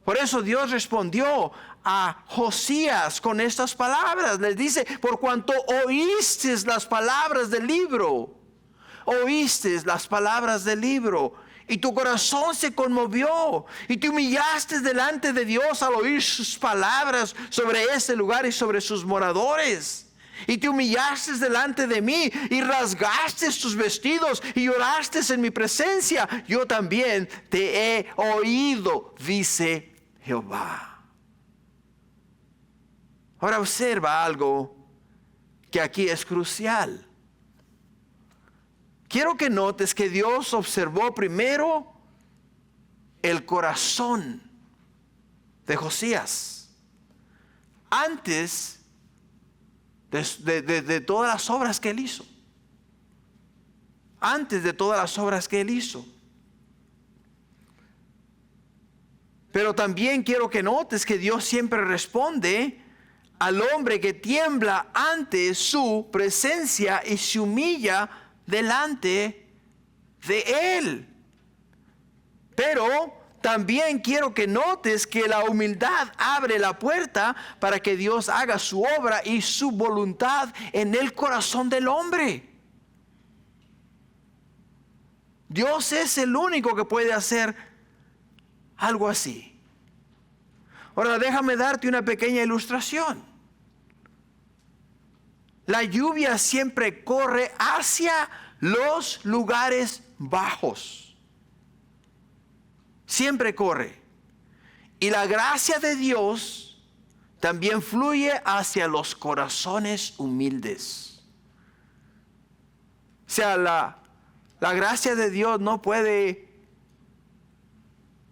Por eso Dios respondió a Josías con estas palabras. Les dice: por cuanto oíste las palabras del libro, oíste las palabras del libro, y tu corazón se conmovió, y te humillaste delante de Dios al oír sus palabras sobre este lugar y sobre sus moradores. Y te humillaste delante de mí y rasgaste tus vestidos y lloraste en mi presencia. Yo también te he oído, dice Jehová. Ahora observa algo que aquí es crucial. Quiero que notes que Dios observó primero el corazón de Josías antes de todas las obras que él hizo. Antes de todas las obras que él hizo. Pero también quiero que notes que Dios siempre responde al hombre que tiembla ante su presencia y se humilla delante de él. Pero también quiero que notes que la humildad abre la puerta para que Dios haga su obra y su voluntad en el corazón del hombre. Dios es el único que puede hacer algo así. Ahora déjame darte una pequeña ilustración. La lluvia siempre corre hacia los lugares bajos. Siempre corre. Y la gracia de Dios también fluye hacia los corazones humildes. O sea, la gracia de Dios no puede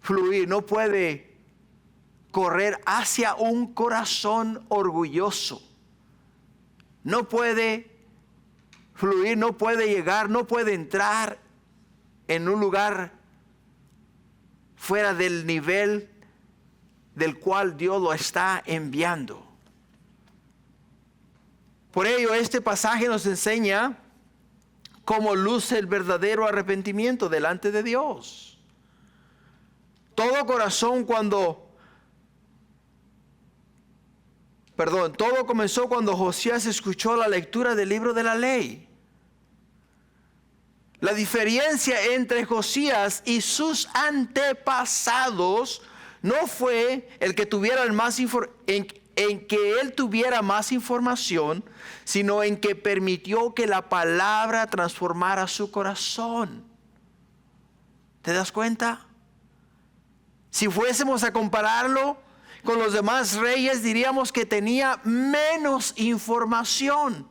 fluir, no puede correr hacia un corazón orgulloso. No puede fluir, no puede llegar, no puede entrar en un lugar fuera del nivel del cual Dios lo está enviando. Por ello, este pasaje nos enseña cómo luce el verdadero arrepentimiento delante de Dios. Todo comenzó cuando Josías escuchó la lectura del libro de la ley. La diferencia entre Josías y sus antepasados no fue el que tuviera en que él tuviera más información, sino en que permitió que la palabra transformara su corazón. ¿Te das cuenta? Si fuésemos a compararlo con los demás reyes, diríamos que tenía menos información.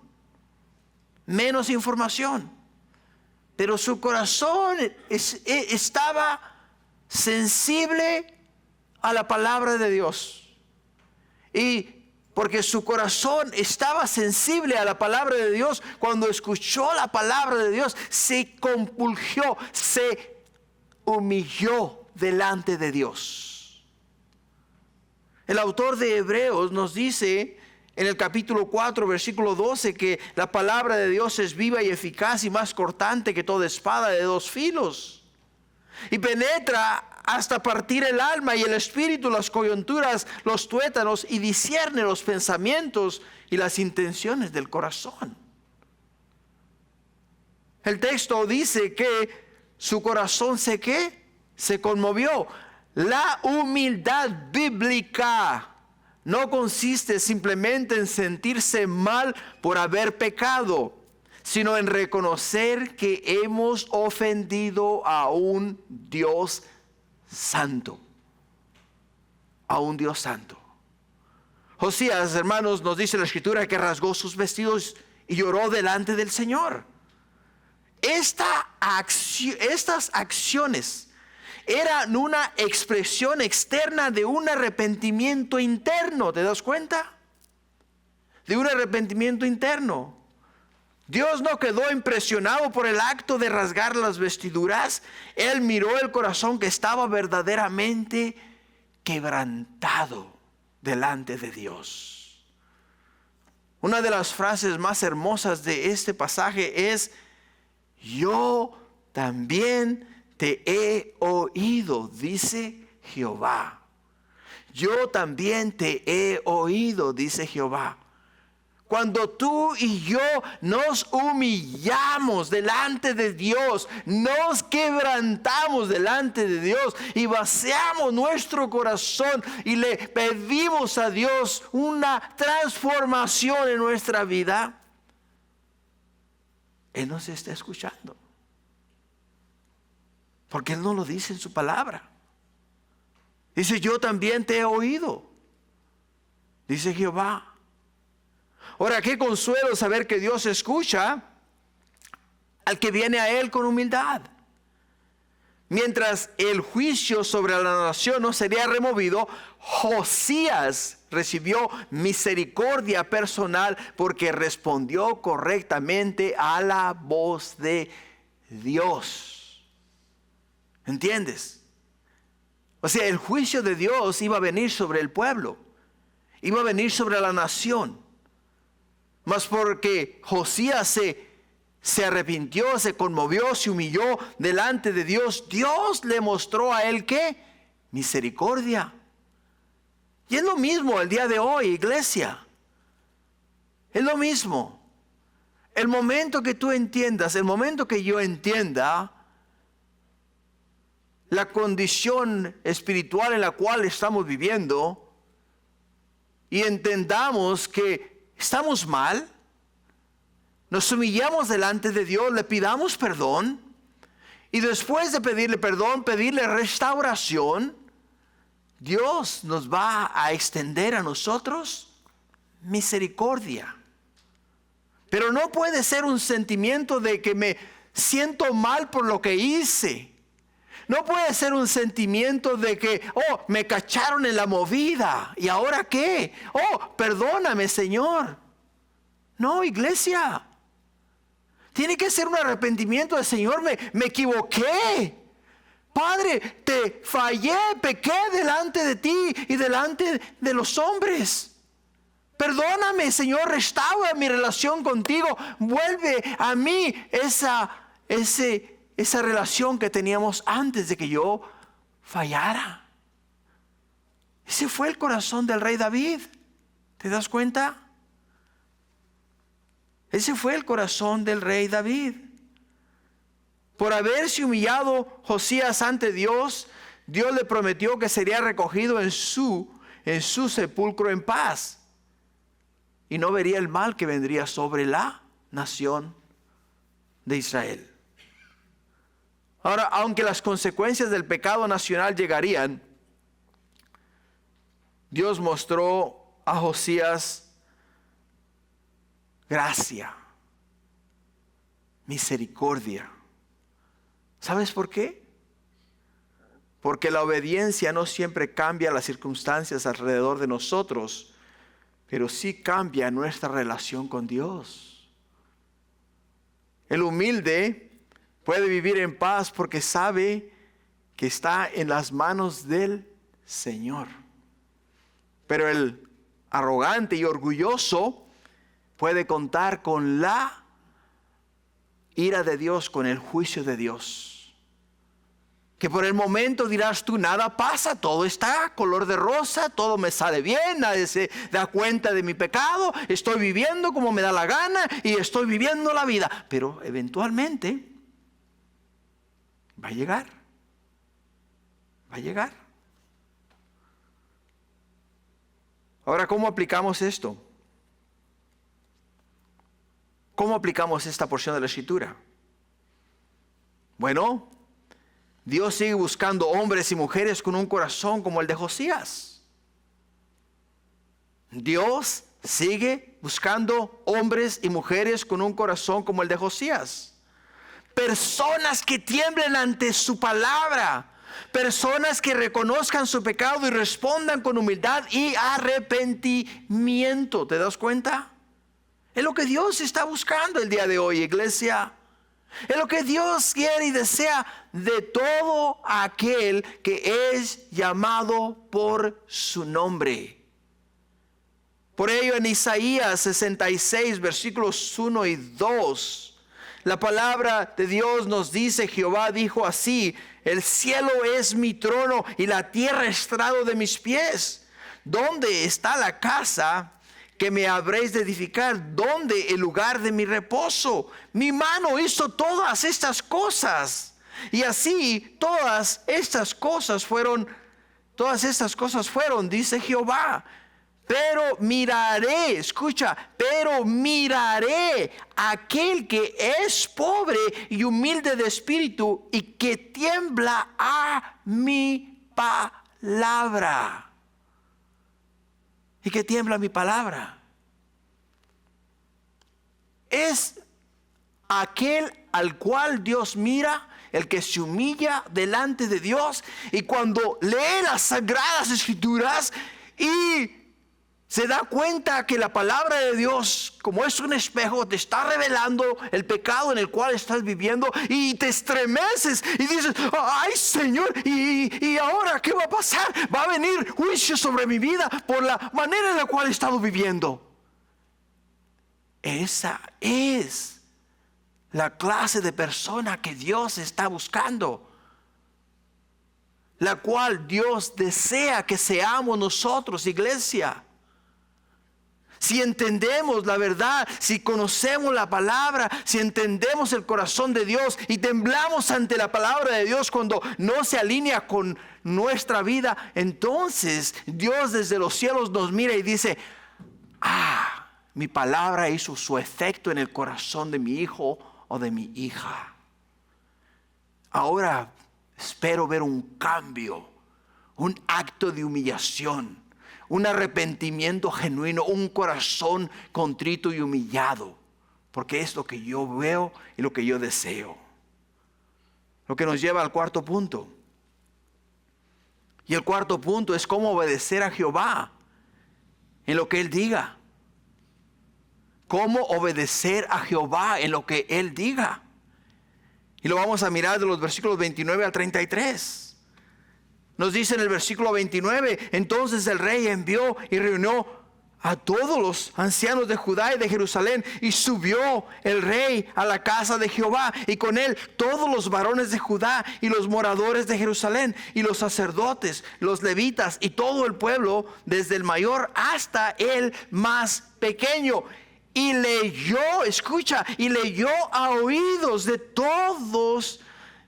Pero su corazón estaba sensible a la palabra de Dios. Y porque su corazón estaba sensible a la palabra de Dios, cuando escuchó la palabra de Dios, se compulgió, se humilló delante de Dios. El autor de Hebreos nos dice en el capítulo 4, versículo 12, que la palabra de Dios es viva y eficaz y más cortante que toda espada de dos filos, y penetra hasta partir el alma y el espíritu, las coyunturas, los tuétanos, y discierne los pensamientos y las intenciones del corazón. El texto dice que su corazón se conmovió. La humildad bíblica no consiste simplemente en sentirse mal por haber pecado, sino en reconocer que hemos ofendido a un Dios santo. A un Dios santo. Josías, hermanos, nos dice la escritura que rasgó sus vestidos y lloró delante del Señor. Estas acciones eran una expresión externa de un arrepentimiento interno. ¿Te das cuenta? De un arrepentimiento interno. Dios no quedó impresionado por el acto de rasgar las vestiduras. Él miró el corazón que estaba verdaderamente quebrantado delante de Dios. Una de las frases más hermosas de este pasaje es: yo también te he oído, dice Jehová. Yo también te he oído, dice Jehová. Cuando tú y yo nos humillamos delante de Dios, nos quebrantamos delante de Dios y vaciamos nuestro corazón y le pedimos a Dios una transformación en nuestra vida, Él nos está escuchando. Porque Él no lo dice en su palabra. Dice: yo también te he oído, dice Jehová. Ahora, qué consuelo saber que Dios escucha al que viene a Él con humildad. Mientras el juicio sobre la nación no sería removido, Josías recibió misericordia personal porque respondió correctamente a la voz de Dios. ¿Entiendes? O sea, el juicio de Dios iba a venir sobre el pueblo, iba a venir sobre la nación. Mas porque Josías se arrepintió, se conmovió, se humilló delante de Dios, Dios le mostró a él ¿qué? Misericordia. Y es lo mismo el día de hoy, iglesia. Es lo mismo. El momento que tú entiendas, el momento que yo entienda la condición espiritual en la cual estamos viviendo y entendamos que estamos mal, nos humillamos delante de Dios, le pidamos perdón, y después de pedirle perdón, pedirle restauración, Dios nos va a extender a nosotros misericordia. Pero no puede ser un sentimiento de que me siento mal por lo que hice. No puede ser un sentimiento de que, oh, me cacharon en la movida, ¿y ahora qué? Oh, perdóname, Señor. No, iglesia. Tiene que ser un arrepentimiento del Señor. Me equivoqué. Padre, te fallé, pequé delante de ti y delante de los hombres. Perdóname, Señor, restaura mi relación contigo. Vuelve a mí esa relación que teníamos antes de que yo fallara. Ese fue el corazón del rey David. ¿Te das cuenta? Ese fue el corazón del rey David. Por haberse humillado Josías ante Dios, Dios le prometió que sería recogido en su sepulcro en paz. Y no vería el mal que vendría sobre la nación de Israel. Ahora, aunque las consecuencias del pecado nacional llegarían, Dios mostró a Josías gracia, misericordia. ¿Sabes por qué? Porque la obediencia no siempre cambia las circunstancias alrededor de nosotros, pero sí cambia nuestra relación con Dios. El humilde puede vivir en paz porque sabe que está en las manos del Señor. Pero el arrogante y orgulloso puede contar con la ira de Dios, con el juicio de Dios. Que por el momento dirás tú, nada pasa, todo está color de rosa, todo me sale bien, nadie se da cuenta de mi pecado, estoy viviendo como me da la gana y estoy viviendo la vida. Pero eventualmente va a llegar. Ahora, ¿cómo aplicamos esto? ¿Cómo aplicamos esta porción de la Escritura? Bueno, Dios sigue buscando hombres y mujeres con un corazón como el de Josías. Dios sigue buscando hombres y mujeres con un corazón como el de Josías. Personas que tiemblen ante su palabra. Personas que reconozcan su pecado y respondan con humildad y arrepentimiento. ¿Te das cuenta? Es lo que Dios está buscando el día de hoy, iglesia. Es lo que Dios quiere y desea de todo aquel que es llamado por su nombre. Por ello en Isaías 66, versículos 1 y 2, la palabra de Dios nos dice: Jehová dijo así: el cielo es mi trono y la tierra estrado de mis pies. ¿Dónde está la casa que me habréis de edificar? ¿Dónde el lugar de mi reposo? Mi mano hizo todas estas cosas. Y así todas estas cosas fueron, dice Jehová. Pero miraré, escucha, pero miraré a aquel que es pobre y humilde de espíritu y que tiembla a mi palabra. Y que tiembla mi palabra. Es aquel al cual Dios mira, el que se humilla delante de Dios, y cuando lee las sagradas escrituras y se da cuenta que la palabra de Dios, como es un espejo, te está revelando el pecado en el cual estás viviendo, y te estremeces y dices: ay, Señor, y ahora ¿qué va a pasar? Va a venir juicio sobre mi vida por la manera en la cual he estado viviendo. Esa es la clase de persona que Dios está buscando, la cual Dios desea que seamos nosotros, iglesia. Si entendemos la verdad, si conocemos la palabra, si entendemos el corazón de Dios y temblamos ante la palabra de Dios cuando no se alinea con nuestra vida, entonces Dios desde los cielos nos mira y dice: mi palabra hizo su efecto en el corazón de mi hijo o de mi hija. Ahora espero ver un cambio, un acto de humillación, un arrepentimiento genuino, un corazón contrito y humillado, porque es lo que yo veo y lo que yo deseo. Lo que nos lleva al cuarto punto. Y el cuarto punto es cómo obedecer a Jehová en lo que Él diga. cómo obedecer a Jehová en lo que Él diga. Y lo vamos a mirar de los versículos 29 al 33. Nos dice en el versículo 29, entonces el rey envió y reunió a todos los ancianos de Judá y de Jerusalén, y subió el rey a la casa de Jehová, y con él todos los varones de Judá y los moradores de Jerusalén, y los sacerdotes, los levitas, y todo el pueblo, desde el mayor hasta el más pequeño. Y leyó, escucha, y leyó a oídos de todos,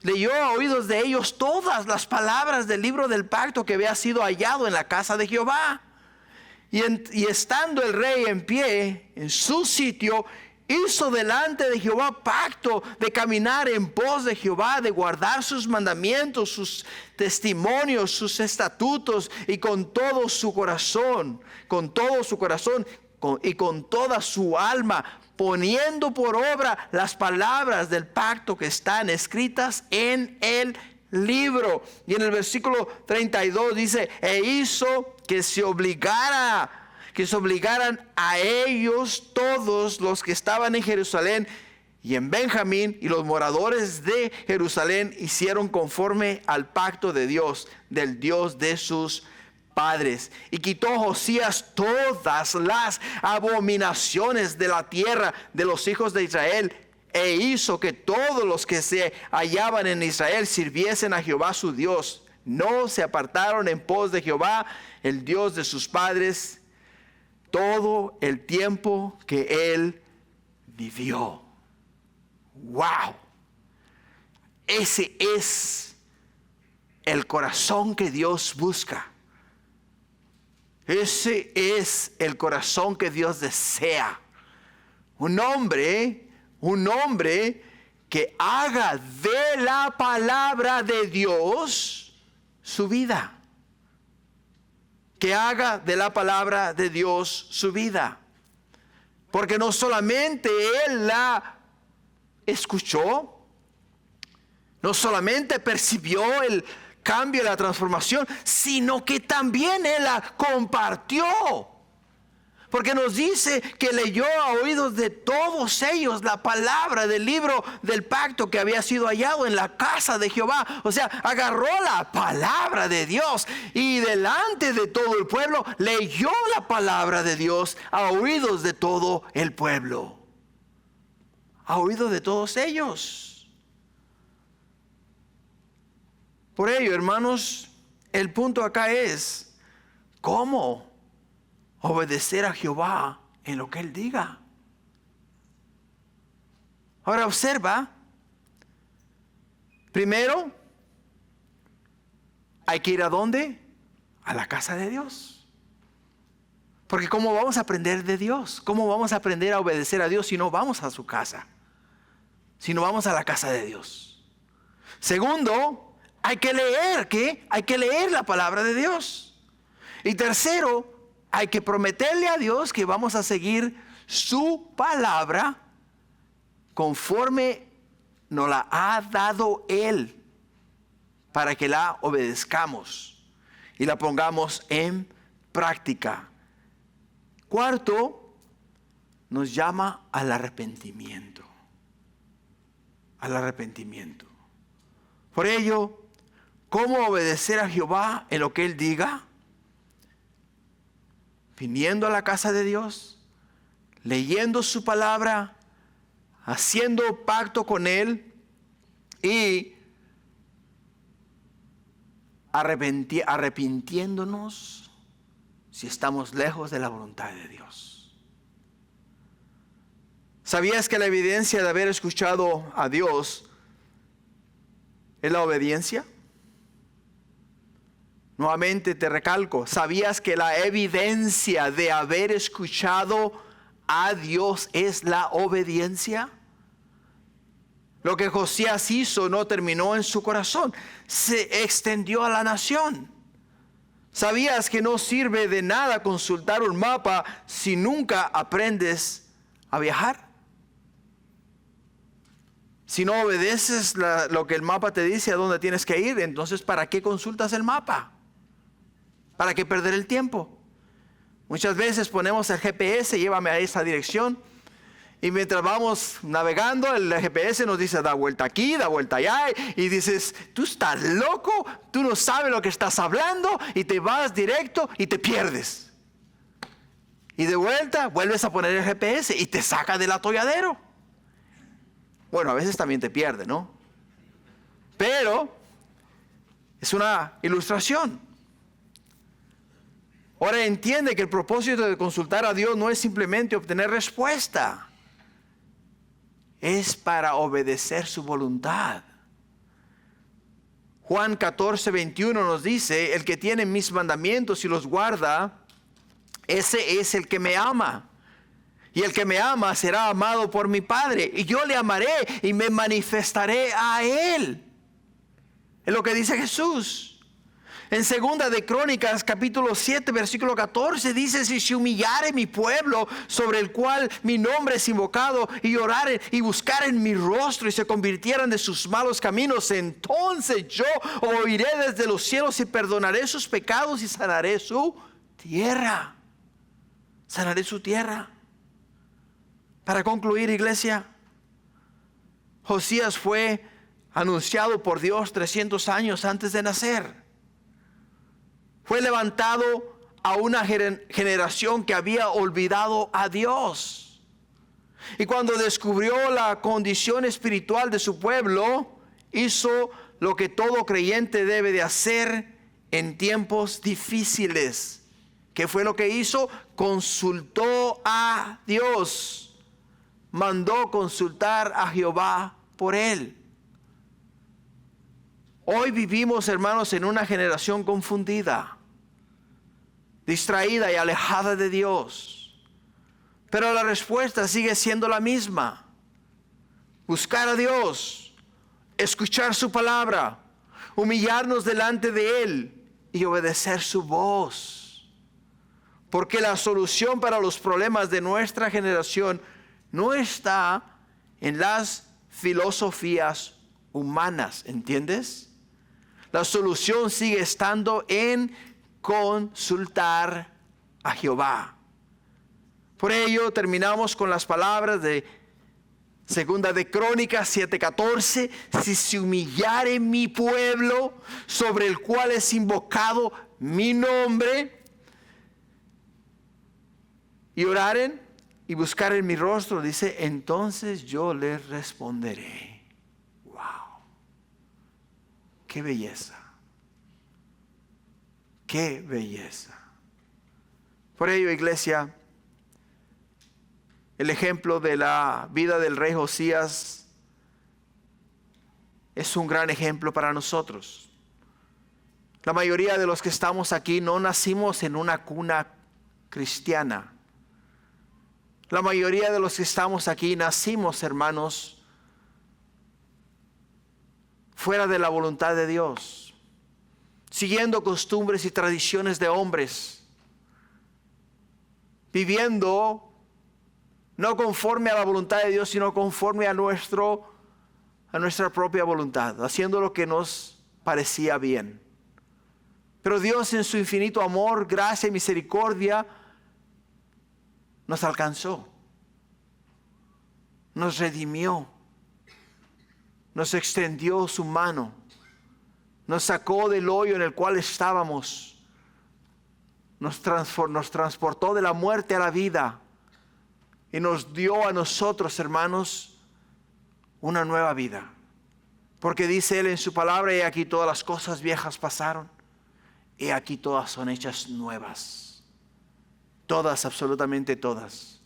leyó a oídos de ellos todas las palabras del libro del pacto que había sido hallado en la casa de Jehová. Y estando el rey en pie en su sitio, hizo delante de Jehová pacto de caminar en pos de Jehová, de guardar sus mandamientos, sus testimonios, sus estatutos, y con todo su corazón y con toda su alma, poniendo por obra las palabras del pacto que están escritas en el libro. Y en el versículo 32 dice, e hizo que se obligaran a ellos todos los que estaban en Jerusalén y en Benjamín, y los moradores de Jerusalén hicieron conforme al pacto de Dios, del Dios de sus padres. Y quitó Josías todas las abominaciones de la tierra de los hijos de Israel, e hizo que todos los que se hallaban en Israel sirviesen a Jehová su Dios. No se apartaron en pos de Jehová, el Dios de sus padres, todo el tiempo que él vivió. ¡Wow! Ese es el corazón que Dios busca. Ese es el corazón que Dios desea. Un hombre que haga de la palabra de Dios su vida. Que haga de la palabra de Dios su vida. Porque no solamente él la escuchó, no solamente percibió el cambio, la transformación, sino que también él la compartió. Porque nos dice que leyó a oídos de todos ellos la palabra del libro del pacto que había sido hallado en la casa de Jehová. O sea, agarró la palabra de Dios y delante de todo el pueblo leyó la palabra de Dios a oídos de todo el pueblo. A oídos de todos ellos. Por ello, hermanos, el punto acá es, ¿cómo obedecer a Jehová en lo que Él diga? Ahora observa, primero, hay que ir ¿a dónde? A la casa de Dios. Porque ¿cómo vamos a aprender de Dios? ¿Cómo vamos a aprender a obedecer a Dios si no vamos a su casa? Si no vamos a la casa de Dios. Segundo, hay que leer, ¿qué? Hay que leer la palabra de Dios. Y tercero, hay que prometerle a Dios que vamos a seguir su palabra conforme nos la ha dado Él, para que la obedezcamos y la pongamos en práctica. Cuarto, nos llama al arrepentimiento. Al arrepentimiento. Por ello, ¿cómo obedecer a Jehová en lo que Él diga? Viniendo a la casa de Dios, leyendo su palabra, haciendo pacto con Él y arrepintiéndonos si estamos lejos de la voluntad de Dios. ¿Sabías que la evidencia de haber escuchado a Dios es la obediencia? Nuevamente te recalco, ¿sabías que la evidencia de haber escuchado a Dios es la obediencia? Lo que Josías hizo no terminó en su corazón, se extendió a la nación. ¿Sabías que no sirve de nada consultar un mapa si nunca aprendes a viajar? Si no obedeces lo que el mapa te dice a dónde tienes que ir, entonces ¿para qué consultas el mapa? ¿Para qué perder el tiempo? Muchas veces ponemos el GPS, llévame a esa dirección, Y mientras vamos navegando, el GPS nos dice, da vuelta aquí, da vuelta allá. Y dices, tú estás loco, tú no sabes lo que estás hablando. Y te vas directo y te pierdes. Y de vuelta vuelves a poner el GPS y te saca del atolladero. Bueno, a veces también te pierde, ¿no? Pero es una ilustración. Ahora entiende que el propósito de consultar a Dios no es simplemente obtener respuesta. Es para obedecer su voluntad. Juan 14:21 nos dice, el que tiene mis mandamientos y los guarda, ese es el que me ama. Y el que me ama será amado por mi Padre. Y yo le amaré y me manifestaré a él. Es lo que dice Jesús. En segunda de Crónicas, capítulo 7, versículo 14, dice, si se humillare mi pueblo, sobre el cual mi nombre es invocado, y oraren y buscaren mi rostro, y se convirtieran de sus malos caminos, entonces yo oiré desde los cielos y perdonaré sus pecados y sanaré su tierra. Sanaré su tierra. Para concluir, iglesia, Josías fue anunciado por Dios 300 años antes de nacer. Fue levantado a una generación que había olvidado a Dios. Y cuando descubrió la condición espiritual de su pueblo, hizo lo que todo creyente debe de hacer en tiempos difíciles. ¿Qué fue lo que hizo? Consultó a Dios. Mandó consultar a Jehová por él. Hoy vivimos, hermanos, en una generación confundida, distraída y alejada de Dios. Pero la respuesta sigue siendo la misma. Buscar a Dios, escuchar su palabra, humillarnos delante de Él y obedecer su voz. Porque la solución para los problemas de nuestra generación no está en las filosofías humanas, ¿entiendes? La solución sigue estando en consultar a Jehová. Por ello terminamos con las palabras de segunda de Crónicas 7:14. Si se humillare mi pueblo, sobre el cual es invocado mi nombre, y oraren y buscaren mi rostro, dice, entonces yo les responderé. ¡Qué belleza! ¡Qué belleza! Por ello, iglesia, el ejemplo de la vida del rey Josías es un gran ejemplo para nosotros. La mayoría de los que estamos aquí no nacimos en una cuna cristiana. La mayoría de los que estamos aquí nacimos, hermanos, fuera de la voluntad de Dios, siguiendo costumbres y tradiciones de hombres, viviendo no conforme a la voluntad de Dios, sino conforme a nuestra propia voluntad, haciendo lo que nos parecía bien. Pero Dios, en su infinito amor, gracia y misericordia, nos alcanzó, nos redimió, nos extendió su mano, nos sacó del hoyo en el cual estábamos, nos transportó de la muerte a la vida y nos dio a nosotros, hermanos, una nueva vida. Porque dice Él en su palabra, he aquí todas las cosas viejas pasaron, he aquí todas son hechas nuevas. Todas, absolutamente todas.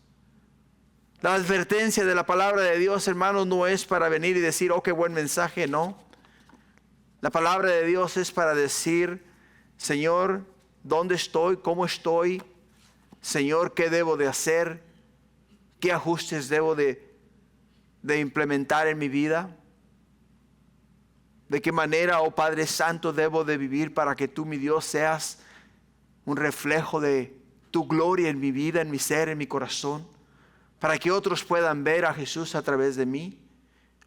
La advertencia de la palabra de Dios, hermanos, no es para venir y decir, oh, qué buen mensaje, no. La palabra de Dios es para decir, Señor, ¿dónde estoy? ¿Cómo estoy? Señor, ¿qué debo de hacer? ¿Qué ajustes debo de implementar en mi vida? ¿De qué manera, oh Padre Santo, debo de vivir para que tú, mi Dios, seas un reflejo de tu gloria en mi vida, en mi ser, en mi corazón? Para que otros puedan ver a Jesús a través de mí,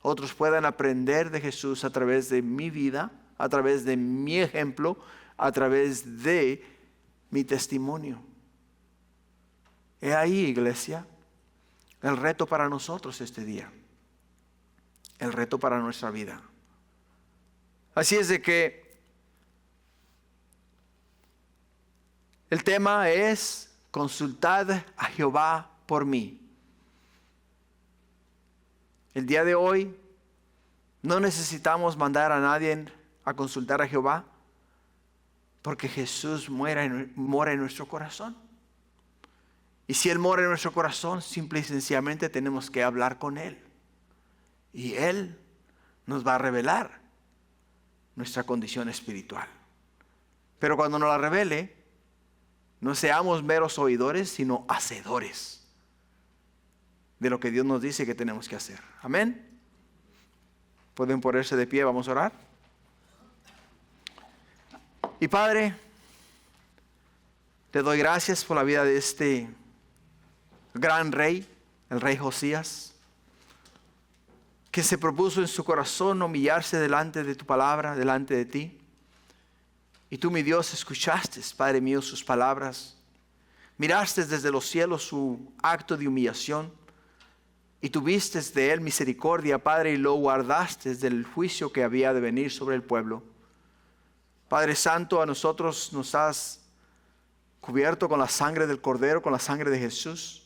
otros puedan aprender de Jesús a través de mi vida, a través de mi ejemplo, a través de mi testimonio. He ahí, iglesia, el reto para nosotros este día, el reto para nuestra vida. Así es de que el tema es: consultad a Jehová por mí. El día de hoy no necesitamos mandar a nadie a consultar a Jehová, porque Jesús mora en nuestro corazón. Y si Él mora en nuestro corazón, simple y sencillamente tenemos que hablar con Él. Y Él nos va a revelar nuestra condición espiritual. Pero cuando nos la revele, no seamos meros oidores, sino hacedores de lo que Dios nos dice que tenemos que hacer. Amén. Pueden ponerse de pie, vamos a orar. Y Padre, te doy gracias por la vida de este gran rey, el rey Josías, que se propuso en su corazón humillarse delante de tu palabra, delante de ti. Y tú, mi Dios, escuchaste, Padre mío, sus palabras. Miraste desde los cielos su acto de humillación y tuviste de él misericordia, Padre, y lo guardaste del juicio que había de venir sobre el pueblo. Padre Santo, a nosotros nos has cubierto con la sangre del Cordero, con la sangre de Jesús.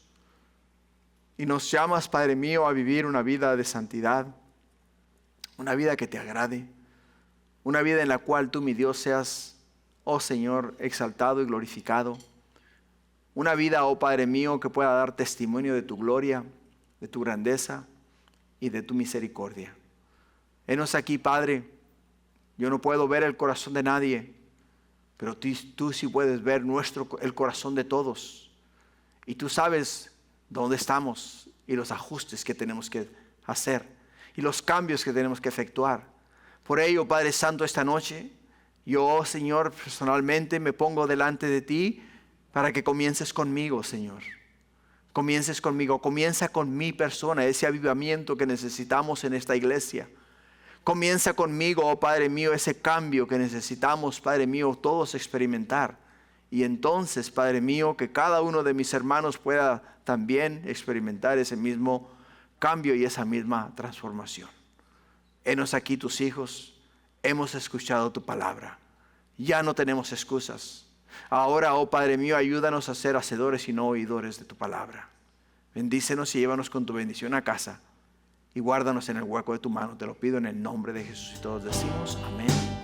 Y nos llamas, Padre mío, a vivir una vida de santidad, una vida que te agrade, una vida en la cual tú, mi Dios, seas, oh Señor, exaltado y glorificado. Una vida, oh Padre mío, que pueda dar testimonio de tu gloria, de tu grandeza y de tu misericordia. Henos aquí, Padre. Yo no puedo ver el corazón de nadie, pero tú sí puedes ver el corazón de todos. Y tú sabes dónde estamos y los ajustes que tenemos que hacer y los cambios que tenemos que efectuar. Por ello, Padre Santo, esta noche, yo, Señor, personalmente me pongo delante de ti para que comiences conmigo, Señor. Comiences conmigo, comienza con mi persona, ese avivamiento que necesitamos en esta iglesia. Comienza conmigo, oh Padre mío, ese cambio que necesitamos, Padre mío, todos experimentar. Y entonces, Padre mío, que cada uno de mis hermanos pueda también experimentar ese mismo cambio y esa misma transformación. Henos aquí tus hijos, hemos escuchado tu palabra. Ya no tenemos excusas. Ahora, oh Padre mío, ayúdanos a ser hacedores y no oidores de tu palabra. Bendícenos y llévanos con tu bendición a casa. Y guárdanos en el hueco de tu mano. Te lo pido en el nombre de Jesús. Y todos decimos amén.